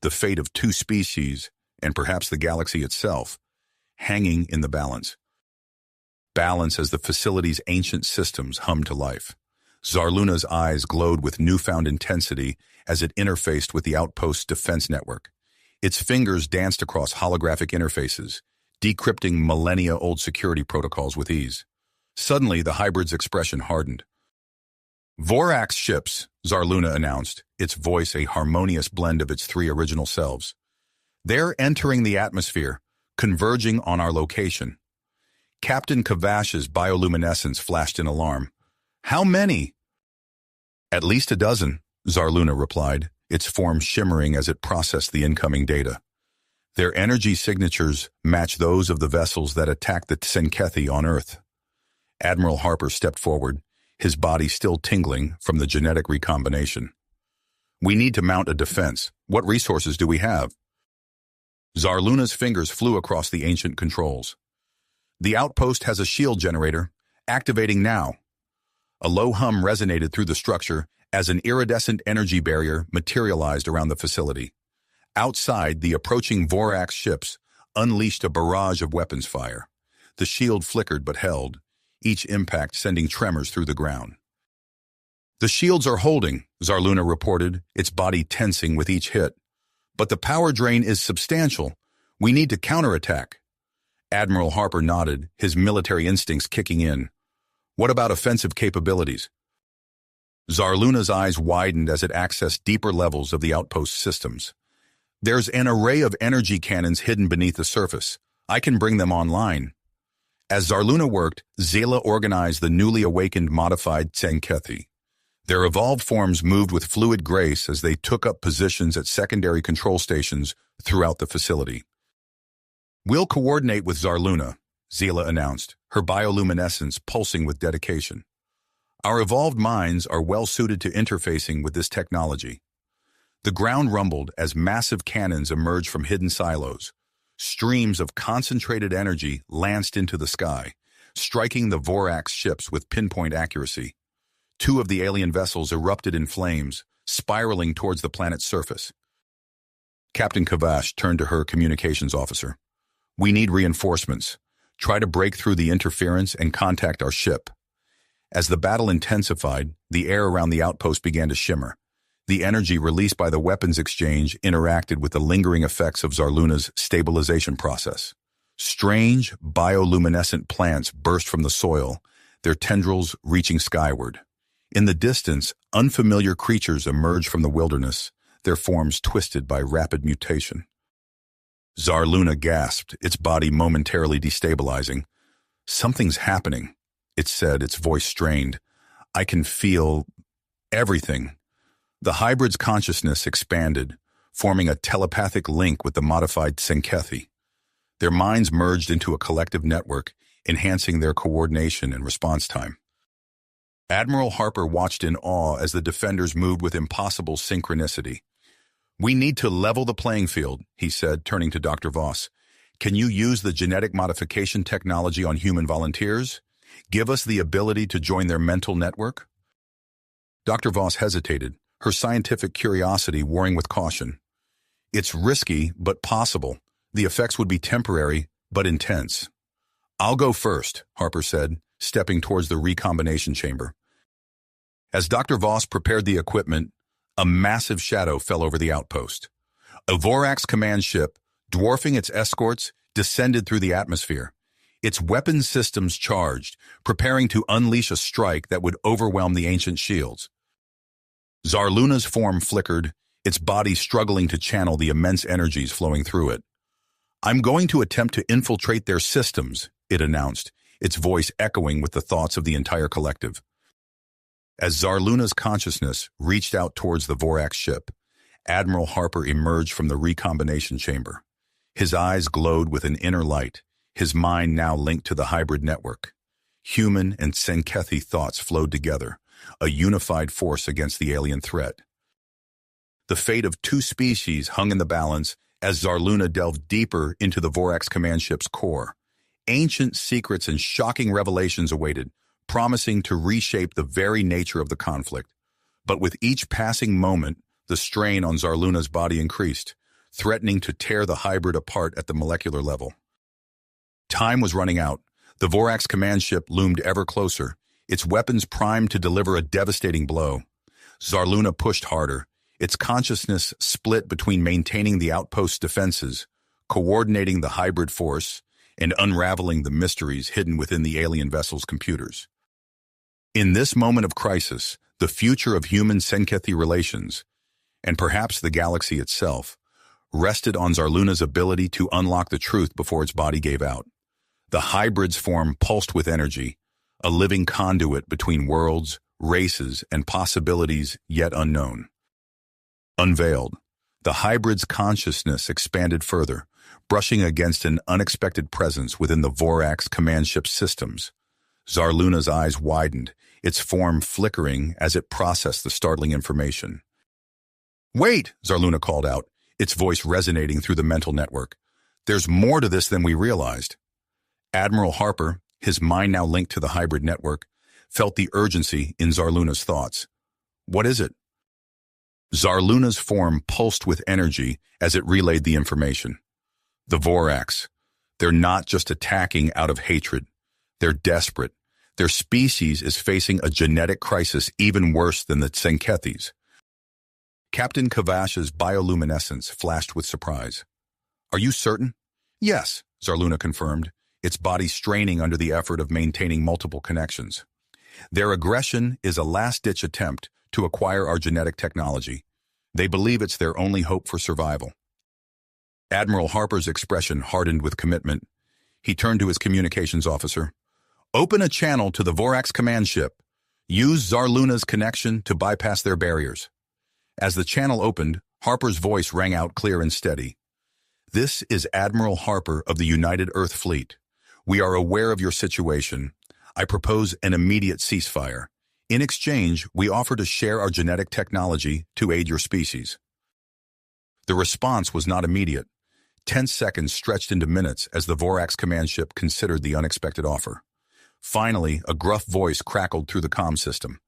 the fate of two species, and perhaps the galaxy itself, hanging in the balance. Balance as the facility's ancient systems hummed to life. Zarluna's eyes glowed with newfound intensity as it interfaced with the outpost's defense network. Its fingers danced across holographic interfaces, decrypting millennia-old security protocols with ease. Suddenly, the hybrid's expression hardened. Vorax ships, Zarluna announced, its voice a harmonious blend of its three original selves. They're entering the atmosphere, converging on our location. Captain Kavash's bioluminescence flashed in alarm. How many? At least a dozen, Zarluna replied, its form shimmering as it processed the incoming data. Their energy signatures match those of the vessels that attacked the Tsenkethi on Earth. Admiral Harper stepped forward, his body still tingling from the genetic recombination. We need to mount a defense. What resources do we have? Zarluna's fingers flew across the ancient controls. The outpost has a shield generator, activating now. A low hum resonated through the structure as an iridescent energy barrier materialized around the facility. Outside, the approaching Vorax ships unleashed a barrage of weapons fire. The shield flickered but held, each impact sending tremors through the ground. The shields are holding, Zarluna reported, its body tensing with each hit. But the power drain is substantial. We need to counterattack. Admiral Harper nodded, his military instincts kicking in. What about offensive capabilities? Zarluna's eyes widened as it accessed deeper levels of the outpost systems. There's an array of energy cannons hidden beneath the surface. I can bring them online. As Zarluna worked, Zela organized the newly awakened modified Tsenkethi. Their evolved forms moved with fluid grace as they took up positions at secondary control stations throughout the facility. We'll coordinate with Zarluna, Zela announced, her bioluminescence pulsing with dedication. Our evolved minds are well-suited to interfacing with this technology. The ground rumbled as massive cannons emerged from hidden silos. Streams of concentrated energy lanced into the sky, striking the Vorax ships with pinpoint accuracy. Two of the alien vessels erupted in flames, spiraling towards the planet's surface. Captain Kavash turned to her communications officer. We need reinforcements. Try to break through the interference and contact our ship. As the battle intensified, the air around the outpost began to shimmer. The energy released by the weapons exchange interacted with the lingering effects of Zarluna's stabilization process. Strange, bioluminescent plants burst from the soil, their tendrils reaching skyward. In the distance, unfamiliar creatures emerged from the wilderness, their forms twisted by rapid mutation. Zarluna gasped, its body momentarily destabilizing. Something's happening, it said, its voice strained. I can feel everything. The hybrid's consciousness expanded, forming a telepathic link with the modified Tsenkethi. Their minds merged into a collective network, enhancing their coordination and response time. Admiral Harper watched in awe as the defenders moved with impossible synchronicity. We need to level the playing field, he said, turning to Dr. Voss. Can you use the genetic modification technology on human volunteers? Give us the ability to join their mental network? Dr. Voss hesitated, her scientific curiosity warring with caution. It's risky, but possible. The effects would be temporary, but intense. "I'll go first," Harper said, stepping towards the recombination chamber. As Dr. Voss prepared the equipment, a massive shadow fell over the outpost. A Vorax command ship, dwarfing its escorts, descended through the atmosphere. Its weapons systems charged, preparing to unleash a strike that would overwhelm the ancient shields. Zarluna's form flickered, its body struggling to channel the immense energies flowing through it. "I'm going to attempt to infiltrate their systems," it announced, its voice echoing with the thoughts of the entire collective. As Zarluna's consciousness reached out towards the Vorax ship, Admiral Harper emerged from the recombination chamber. His eyes glowed with an inner light, his mind now linked to the hybrid network. Human and Tsenkethi thoughts flowed together, a unified force against the alien threat. The fate of two species hung in the balance as Zarluna delved deeper into the Vorax command ship's core. Ancient secrets and shocking revelations awaited, promising to reshape the very nature of the conflict. But with each passing moment, the strain on Zarluna's body increased, threatening to tear the hybrid apart at the molecular level. Time was running out. The Vorax command ship loomed ever closer, its weapons primed to deliver a devastating blow. Zarluna pushed harder, its consciousness split between maintaining the outpost's defenses, coordinating the hybrid force, and unraveling the mysteries hidden within the alien vessel's computers. In this moment of crisis, the future of human-Tsenkethi relations, and perhaps the galaxy itself, rested on Zarluna's ability to unlock the truth before its body gave out. The hybrid's form pulsed with energy, a living conduit between worlds, races, and possibilities yet unknown. Unveiled, the hybrid's consciousness expanded further, brushing against an unexpected presence within the Vorax command ship's systems. Zarluna's eyes widened, its form flickering as it processed the startling information. "Wait!" Zarluna called out, its voice resonating through the mental network. "There's more to this than we realized." Admiral Harper, his mind now linked to the hybrid network, felt the urgency in Zarluna's thoughts. "What is it?" Zarluna's form pulsed with energy as it relayed the information. "The Vorax. They're not just attacking out of hatred. They're desperate. Their species is facing a genetic crisis even worse than the Tsenkethis." Captain Kavash's bioluminescence flashed with surprise. "Are you certain?" "Yes," Zarluna confirmed, its body straining under the effort of maintaining multiple connections. "Their aggression is a last-ditch attempt to acquire our genetic technology. They believe it's their only hope for survival." Admiral Harper's expression hardened with commitment. He turned to his communications officer. "Open a channel to the Vorax command ship. Use Zarluna's connection to bypass their barriers." As the channel opened, Harper's voice rang out clear and steady. "This is Admiral Harper of the United Earth Fleet. We are aware of your situation. I propose an immediate ceasefire. In exchange, we offer to share our genetic technology to aid your species." The response was not immediate. Tense seconds stretched into minutes as the Vorax command ship considered the unexpected offer. Finally, a gruff voice crackled through the comm system.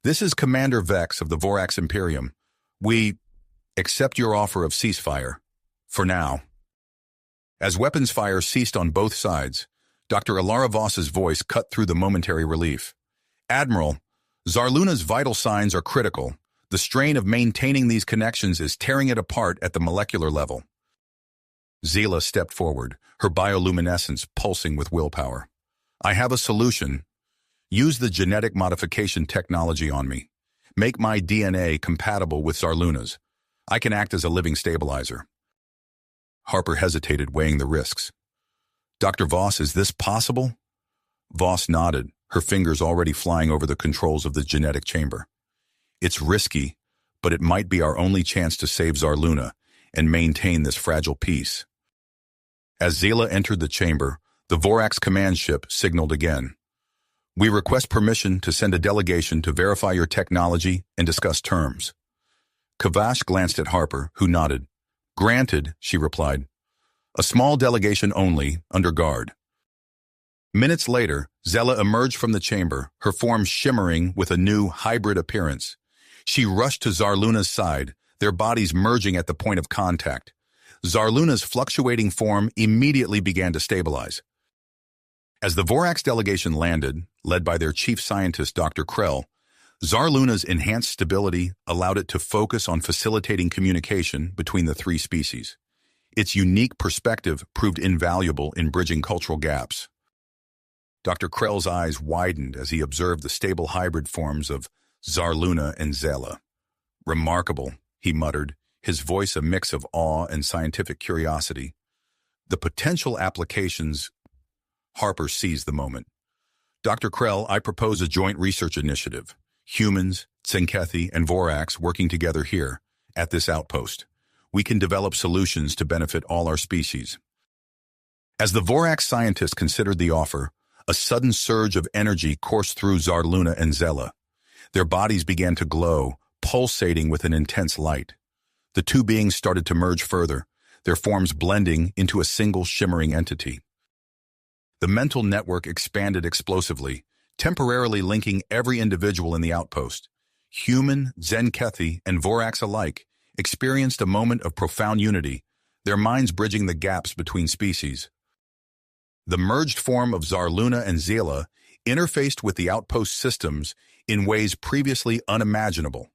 "This is Commander Vex of the Vorax Imperium. We accept your offer of ceasefire. For now." As weapons fire ceased on both sides, Dr. Alara Voss's voice cut through the momentary relief. "Admiral, Zarluna's vital signs are critical. The strain of maintaining these connections is tearing it apart at the molecular level." Zila stepped forward, her bioluminescence pulsing with willpower. "I have a solution. Use the genetic modification technology on me. Make my DNA compatible with Zarluna's. I can act as a living stabilizer." Harper hesitated, weighing the risks. "Dr. Voss, is this possible?" Voss nodded, her fingers already flying over the controls of the genetic chamber. "It's risky, but it might be our only chance to save Zarluna and maintain this fragile peace." As Zila entered the chamber, the Vorax command ship signaled again. "We request permission to send a delegation to verify your technology and discuss terms." Kavash glanced at Harper, who nodded. "Granted," she replied. "A small delegation only, under guard." Minutes later, Zela emerged from the chamber, her form shimmering with a new hybrid appearance. She rushed to Zarluna's side, their bodies merging at the point of contact. Zarluna's fluctuating form immediately began to stabilize. As the Vorax delegation landed, led by their chief scientist Dr. Krell, Zarluna's enhanced stability allowed it to focus on facilitating communication between the three species. Its unique perspective proved invaluable in bridging cultural gaps. Dr. Krell's eyes widened as he observed the stable hybrid forms of Zarluna and Zela. "Remarkable," he muttered, his voice a mix of awe and scientific curiosity. "The potential applications—" Harper seized the moment. "Dr. Krell, I propose a joint research initiative. Humans, Tsenkethi, and Vorax working together here, at this outpost. We can develop solutions to benefit all our species." As the Vorax scientists considered the offer, a sudden surge of energy coursed through Zarluna and Zela. Their bodies began to glow, pulsating with an intense light. The two beings started to merge further, their forms blending into a single shimmering entity. The mental network expanded explosively, temporarily linking every individual in the outpost. Human, Tsenkethi, and Vorax alike experienced a moment of profound unity, their minds bridging the gaps between species. The merged form of Zarluna and Zela interfaced with the outpost systems in ways previously unimaginable.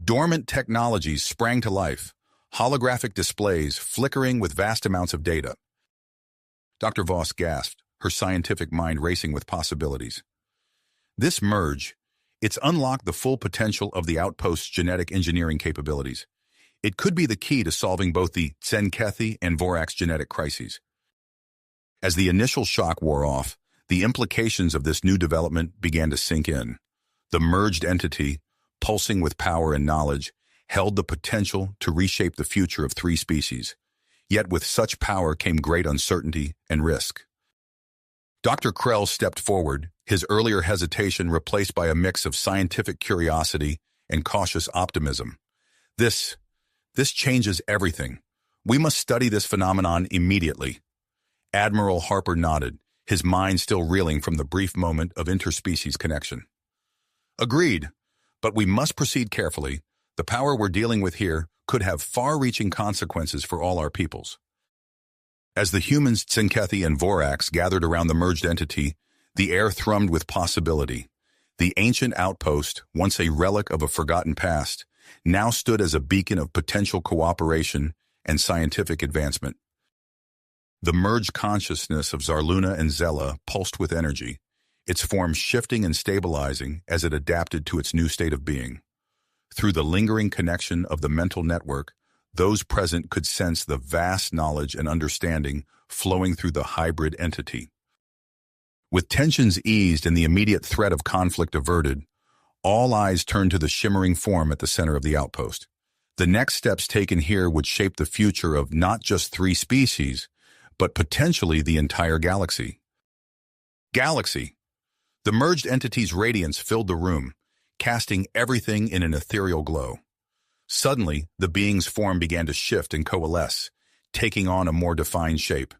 Dormant technologies sprang to life, holographic displays flickering with vast amounts of data. Dr. Voss gasped, her scientific mind racing with possibilities. This merge, it's unlocked the full potential of the outpost's genetic engineering capabilities. It could be the key to solving both the Tsenkethi and Vorax genetic crises. As the initial shock wore off, the implications of this new development began to sink in. The merged entity, pulsing with power and knowledge, held the potential to reshape the future of three species. Yet with such power came great uncertainty and risk. Dr. Krell stepped forward, his earlier hesitation replaced by a mix of scientific curiosity and cautious optimism. This changes everything. We must study this phenomenon immediately." Admiral Harper nodded, his mind still reeling from the brief moment of interspecies connection. "Agreed, but we must proceed carefully. The power we're dealing with here could have far-reaching consequences for all our peoples." As the humans Tsenkethi and Vorax gathered around the merged entity, the air thrummed with possibility. The ancient outpost, once a relic of a forgotten past, now stood as a beacon of potential cooperation and scientific advancement. The merged consciousness of Zarluna and Zela pulsed with energy, its form shifting and stabilizing as it adapted to its new state of being. Through the lingering connection of the mental network, those present could sense the vast knowledge and understanding flowing through the hybrid entity. With tensions eased and the immediate threat of conflict averted, all eyes turned to the shimmering form at the center of the outpost. The next steps taken here would shape the future of not just three species, but potentially the entire galaxy. Galaxy! The merged entity's radiance filled the room, casting everything in an ethereal glow. Suddenly, the being's form began to shift and coalesce, taking on a more defined shape.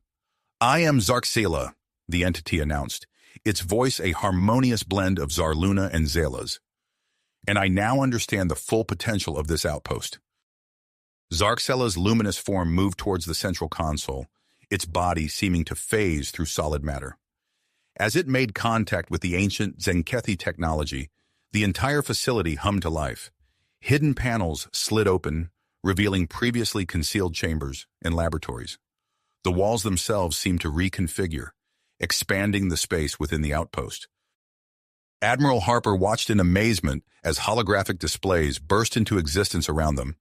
"I am Zarxela," the entity announced, its voice a harmonious blend of Zarluna and Zela's. "And I now understand the full potential of this outpost." Zarxela's luminous form moved towards the central console, its body seeming to phase through solid matter. As it made contact with the ancient Tsenkethi technology, the entire facility hummed to life. Hidden panels slid open, revealing previously concealed chambers and laboratories. The walls themselves seemed to reconfigure, expanding the space within the outpost. Admiral Harper watched in amazement as holographic displays burst into existence around them,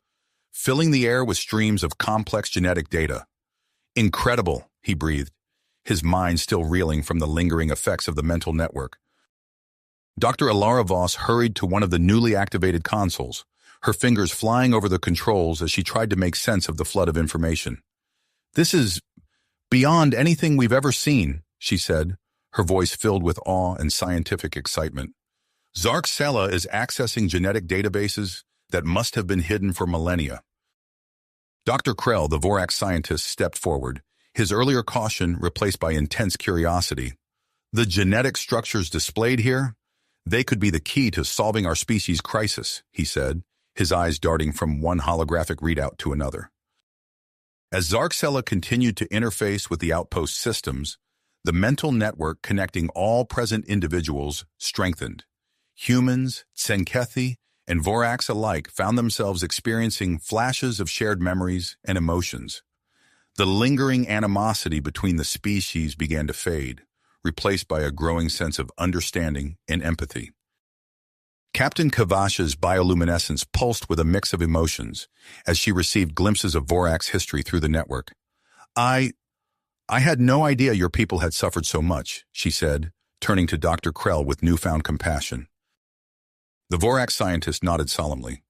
filling the air with streams of complex genetic data. "Incredible," he breathed, his mind still reeling from the lingering effects of the mental network. Dr. Alara Voss hurried to one of the newly activated consoles, her fingers flying over the controls as she tried to make sense of the flood of information. "This is beyond anything we've ever seen," she said, her voice filled with awe and scientific excitement. "Zarxela is accessing genetic databases that must have been hidden for millennia." Dr. Krell, the Vorax scientist, stepped forward, his earlier caution replaced by intense curiosity. "The genetic structures displayed here? They could be the key to solving our species crisis, he said, his eyes darting from one holographic readout to another. As Zarxella continued to interface with the outpost systems, the mental network connecting all present individuals strengthened. Humans, Tsenkethi, and Vorax alike found themselves experiencing flashes of shared memories and emotions. The lingering animosity between the species began to fade, replaced by a growing sense of understanding and empathy. Captain Kavash's bioluminescence pulsed with a mix of emotions as she received glimpses of Vorax history through the network. I had no idea your people had suffered so much, she said, turning to Dr. Krell with newfound compassion. The Vorax scientist nodded solemnly.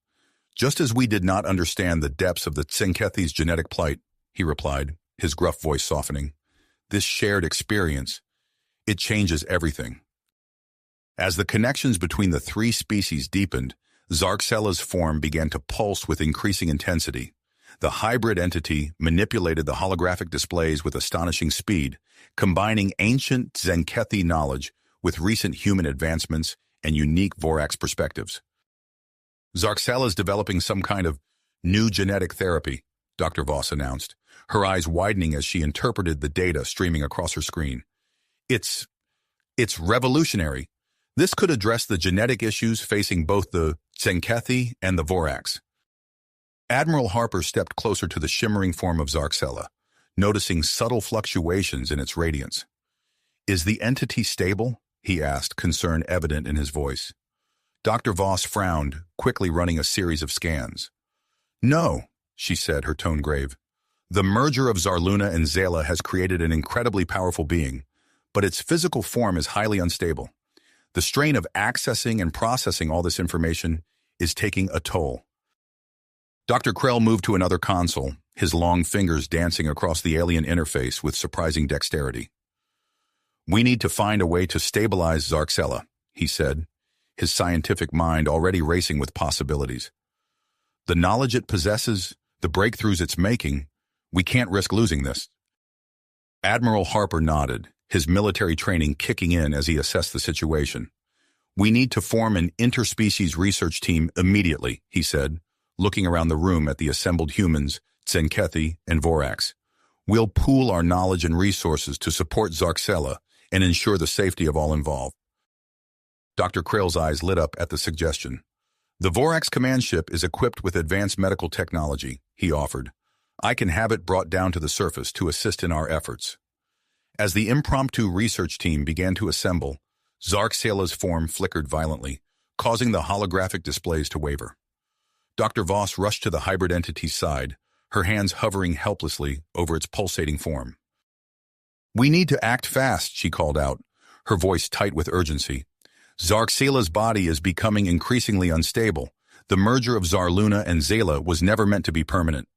Just as we did not understand the depths of the Tsenkethi's genetic plight, he replied, his gruff voice softening. This shared experience, it changes everything. As the connections between the three species deepened, Zarxella's form began to pulse with increasing intensity. The hybrid entity manipulated the holographic displays with astonishing speed, combining ancient Tsenkethi knowledge with recent human advancements and unique Vorax perspectives. Zarxella's developing some kind of new genetic therapy, Dr. Voss announced, her eyes widening as she interpreted the data streaming across her screen. It's revolutionary. This could address the genetic issues facing both the Tsenkethi and the Vorax. Admiral Harper stepped closer to the shimmering form of Zarxella, noticing subtle fluctuations in its radiance. Is the entity stable? He asked, concern evident in his voice. Dr. Voss frowned, quickly running a series of scans. No, she said, her tone grave. The merger of Zarluna and Zala has created an incredibly powerful being, but its physical form is highly unstable. The strain of accessing and processing all this information is taking a toll. Dr. Krell moved to another console, his long fingers dancing across the alien interface with surprising dexterity. We need to find a way to stabilize Zarxella, he said, his scientific mind already racing with possibilities. The knowledge it possesses, the breakthroughs it's making, we can't risk losing this. Admiral Harper nodded, his military training kicking in as he assessed the situation. We need to form an interspecies research team immediately, he said, looking around the room at the assembled humans, Tsenkethi, and Vorax. We'll pool our knowledge and resources to support Zarxella and ensure the safety of all involved. Dr. Krell's eyes lit up at the suggestion. The Vorax command ship is equipped with advanced medical technology, he offered. I can have it brought down to the surface to assist in our efforts. As the impromptu research team began to assemble, Zarxella's form flickered violently, causing the holographic displays to waver. Dr. Voss rushed to the hybrid entity's side, her hands hovering helplessly over its pulsating form. We need to act fast, she called out, her voice tight with urgency. Zarxella's body is becoming increasingly unstable. The merger of Zarluna and Zala was never meant to be permanent.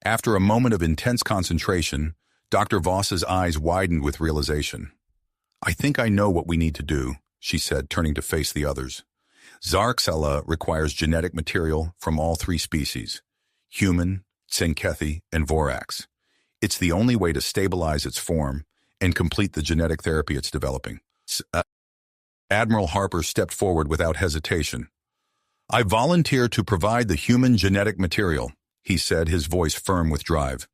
After a moment of intense concentration, Dr. Voss's eyes widened with realization. I think I know what we need to do, she said, turning to face the others. Zarxella requires genetic material from all three species, human, Tsenkethi, and Vorax. It's the only way to stabilize its form and complete the genetic therapy it's developing. Admiral Harper stepped forward without hesitation. I volunteer to provide the human genetic material, he said, his voice firm with drive.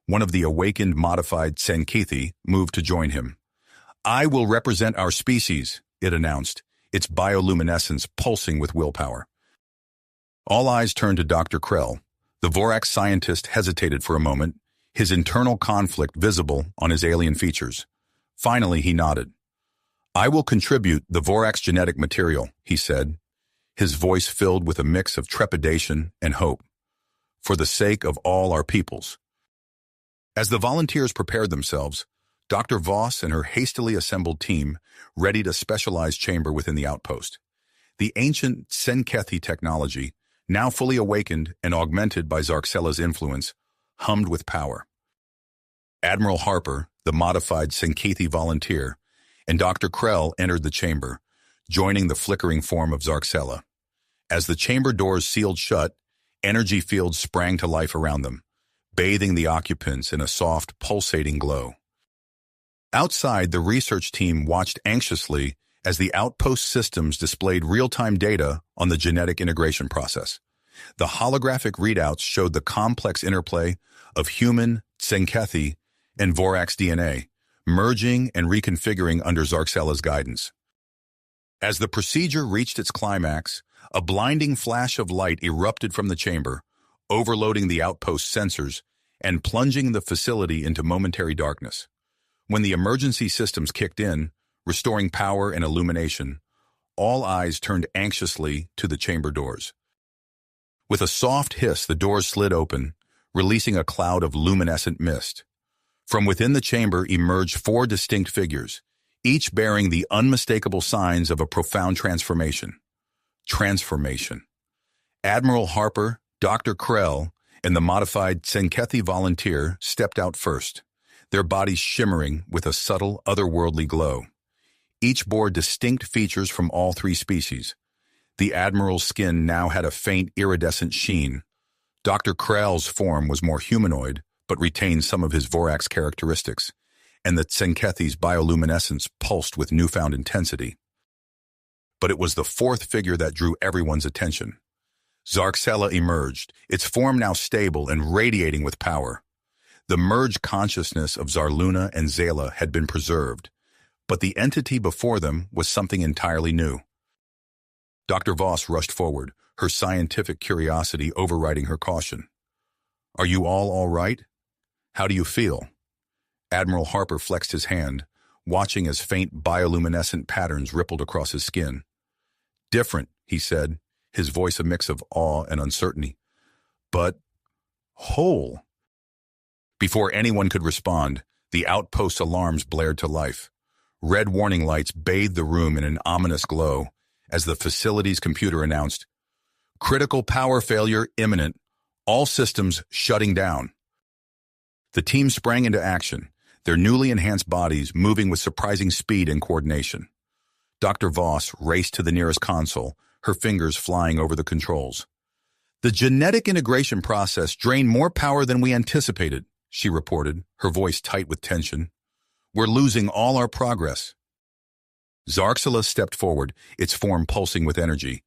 One of the awakened modified Tsenkethi moved to join him. I will represent our species, it announced, its bioluminescence pulsing with willpower. All eyes turned to Dr. Krell. The Vorax scientist hesitated for a moment, his internal conflict visible on his alien features. Finally, he nodded. I will contribute the Vorax genetic material, he said, his voice filled with a mix of trepidation and hope. For the sake of all our peoples. As the volunteers prepared themselves, Dr. Voss and her hastily assembled team readied a specialized chamber within the outpost. The ancient Tsenkethi technology, now fully awakened and augmented by Zarxella's influence, hummed with power. Admiral Harper, the modified Tsenkethi volunteer, and Dr. Krell entered the chamber, joining the flickering form of Zarxella. As the chamber doors sealed shut, energy fields sprang to life around them, bathing the occupants in a soft, pulsating glow. Outside, the research team watched anxiously as the outpost systems displayed real-time data on the genetic integration process. The holographic readouts showed the complex interplay of human, Tsenkethi, and Vorax DNA, merging and reconfiguring under Zarxella's guidance. As the procedure reached its climax, a blinding flash of light erupted from the chamber, overloading the outpost sensors and plunging the facility into momentary darkness. When the emergency systems kicked in, restoring power and illumination, all eyes turned anxiously to the chamber doors. With a soft hiss, the doors slid open, releasing a cloud of luminescent mist. From within the chamber emerged 4 distinct figures, each bearing the unmistakable signs of a profound transformation. Admiral Harper, Dr. Krell, and the modified Tsenkethi volunteer stepped out first, their bodies shimmering with a subtle, otherworldly glow. Each bore distinct features from all 3 species. The Admiral's skin now had a faint, iridescent sheen. Dr. Krell's form was more humanoid, but retained some of his Vorax characteristics, and the Tsenkethi's bioluminescence pulsed with newfound intensity. But it was the 4th figure that drew everyone's attention. Zarxella emerged, its form now stable and radiating with power. The merged consciousness of Zarluna and Zayla had been preserved, but the entity before them was something entirely new. Dr. Voss rushed forward, her scientific curiosity overriding her caution. "Are you all right? How do you feel?" Admiral Harper flexed his hand, watching as faint bioluminescent patterns rippled across his skin. "Different," he said, his voice a mix of awe and uncertainty. "But whole." Before anyone could respond, the outpost alarms blared to life. Red warning lights bathed the room in an ominous glow as the facility's computer announced, "Critical power failure imminent. All systems shutting down." The team sprang into action, their newly enhanced bodies moving with surprising speed and coordination. Dr. Voss raced to the nearest console, her fingers flying over the controls. "The genetic integration process drained more power than we anticipated," she reported, her voice tight with tension. "We're losing all our progress." Zarxella stepped forward, its form pulsing with energy.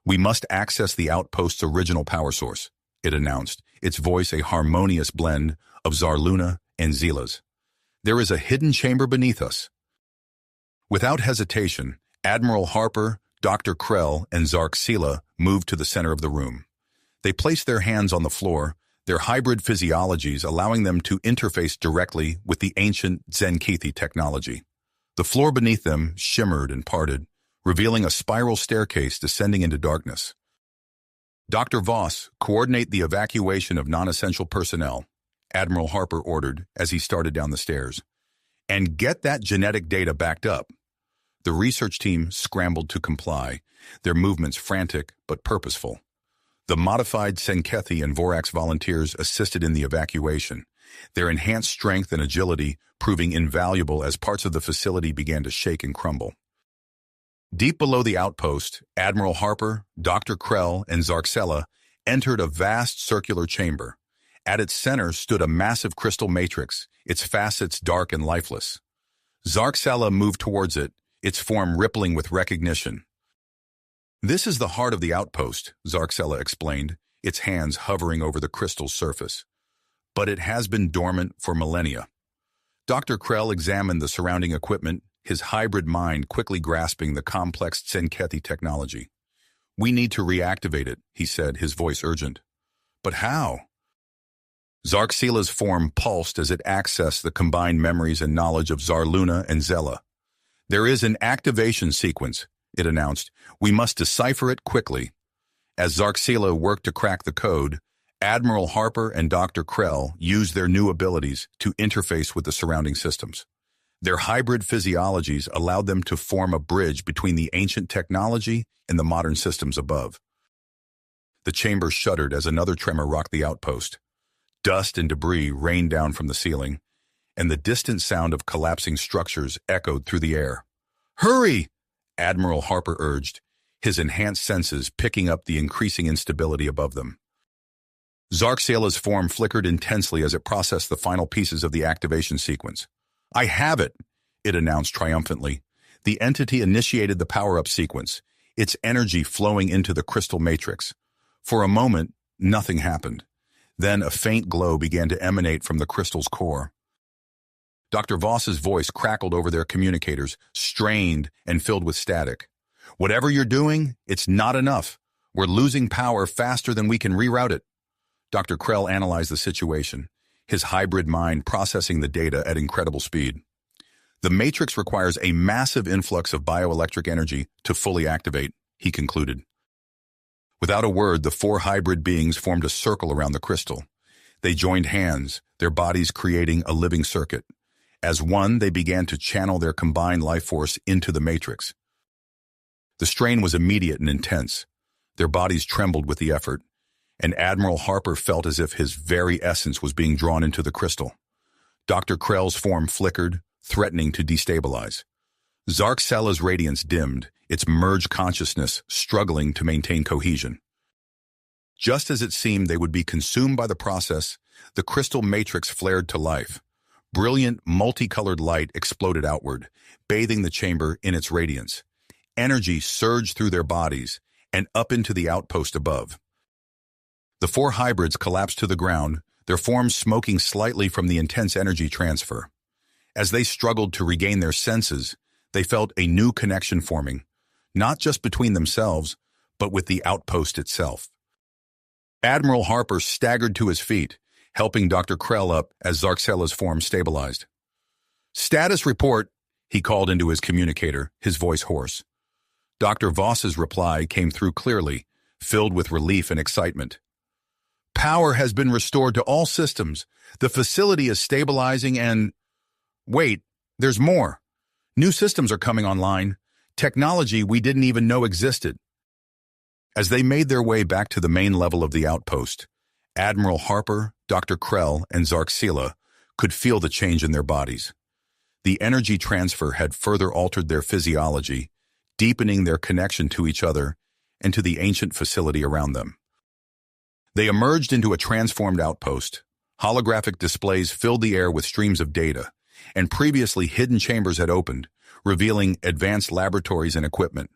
"We must access the outpost's original power source," it announced, its voice a harmonious blend of Zarluna and Zayla's. "There is a hidden chamber beneath us." Without hesitation, Admiral Harper, Dr. Krell, and Zarxella moved to the center of the room. They placed their hands on the floor, their hybrid physiologies allowing them to interface directly with the ancient Tsenkethi technology. The floor beneath them shimmered and parted, revealing a spiral staircase descending into darkness. "Dr. Voss, coordinate the evacuation of non-essential personnel," Admiral Harper ordered as he started down the stairs. "And get that genetic data backed up." The research team scrambled to comply, their movements frantic but purposeful. The modified Tsenkethi and Vorax volunteers assisted in the evacuation, their enhanced strength and agility proving invaluable as parts of the facility began to shake and crumble. Deep below the outpost, Admiral Harper, Dr. Krell, and Zarxella entered a vast circular chamber. At its center stood a massive crystal matrix, its facets dark and lifeless. Zarxella moved towards it, its form rippling with recognition. "This is the heart of the outpost," Zarxella explained, its hands hovering over the crystal's surface. "But it has been dormant for millennia." Dr. Krell examined the surrounding equipment, his hybrid mind quickly grasping the complex Tsenkethi technology. "We need to reactivate it," he said, his voice urgent. "But how?" Zarxella's form pulsed as it accessed the combined memories and knowledge of Zarluna and Zayla. "There is an activation sequence," it announced. "We must decipher it quickly." As Zarxella worked to crack the code, Admiral Harper and Dr. Krell used their new abilities to interface with the surrounding systems. Their hybrid physiologies allowed them to form a bridge between the ancient technology and the modern systems above. The chamber shuddered as another tremor rocked the outpost. Dust and debris rained down from the ceiling, and the distant sound of collapsing structures echoed through the air. "Hurry!" Admiral Harper urged, his enhanced senses picking up the increasing instability above them. Zarxella's form flickered intensely as it processed the final pieces of the activation sequence. "I have it," it announced triumphantly. The entity initiated the power-up sequence, its energy flowing into the crystal matrix. For a moment, nothing happened. Then a faint glow began to emanate from the crystal's core. Dr. Voss's voice crackled over their communicators, strained and filled with static. "Whatever you're doing, it's not enough. We're losing power faster than we can reroute it." Dr. Krell analyzed the situation, his hybrid mind processing the data at incredible speed. "The matrix requires a massive influx of bioelectric energy to fully activate," he concluded. Without a word, the four hybrid beings formed a circle around the crystal. They joined hands, their bodies creating a living circuit. As one, they began to channel their combined life force into the matrix. The strain was immediate and intense. Their bodies trembled with the effort, and Admiral Harper felt as if his very essence was being drawn into the crystal. Dr. Krell's form flickered, threatening to destabilize. Zarksella's radiance dimmed, its merged consciousness struggling to maintain cohesion. Just as it seemed they would be consumed by the process, the crystal matrix flared to life. Brilliant, multicolored light exploded outward, bathing the chamber in its radiance. Energy surged through their bodies and up into the outpost above. The four hybrids collapsed to the ground, their forms smoking slightly from the intense energy transfer. As they struggled to regain their senses, they felt a new connection forming, not just between themselves, but with the outpost itself. Admiral Harper staggered to his feet, helping Dr. Krell up as Zarksella's form stabilized. "Status report," he called into his communicator, his voice hoarse. Dr. Voss's reply came through clearly, filled with relief and excitement. "Power has been restored to all systems. The facility is stabilizing and... Wait, there's more. New systems are coming online. Technology we didn't even know existed." As they made their way back to the main level of the outpost, Admiral Harper, Dr. Krell, and Zarksela could feel the change in their bodies. The energy transfer had further altered their physiology, deepening their connection to each other and to the ancient facility around them. They emerged into a transformed outpost. Holographic displays filled the air with streams of data, and previously hidden chambers had opened, revealing advanced laboratories and equipment.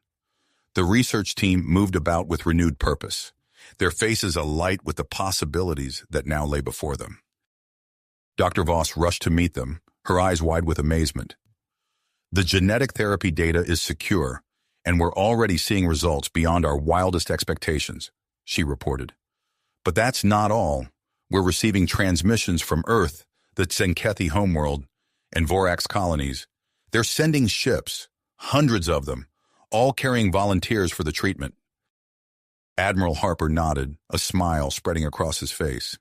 The research team moved about with renewed purpose, their faces alight with the possibilities that now lay before them. Dr. Voss rushed to meet them, her eyes wide with amazement. "The genetic therapy data is secure, and we're already seeing results beyond our wildest expectations," she reported. "But that's not all. We're receiving transmissions from Earth, the Tsenkethi homeworld, and Vorax colonies. They're sending ships, hundreds of them, all carrying volunteers for the treatment." Admiral Harper nodded, a smile spreading across his face.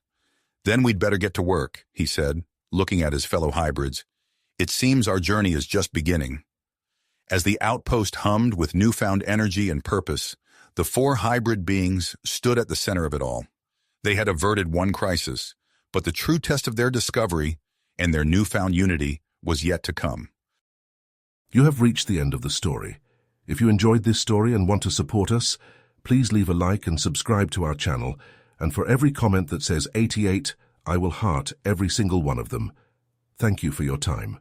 "Then we'd better get to work," he said, looking at his fellow hybrids. "It seems our journey is just beginning." As the outpost hummed with newfound energy and purpose, the four hybrid beings stood at the center of it all. They had averted one crisis, but the true test of their discovery and their newfound unity was yet to come. You have reached the end of the story. If you enjoyed this story and want to support us, please leave a like and subscribe to our channel, and for every comment that says 88, I will heart every single one of them. Thank you for your time.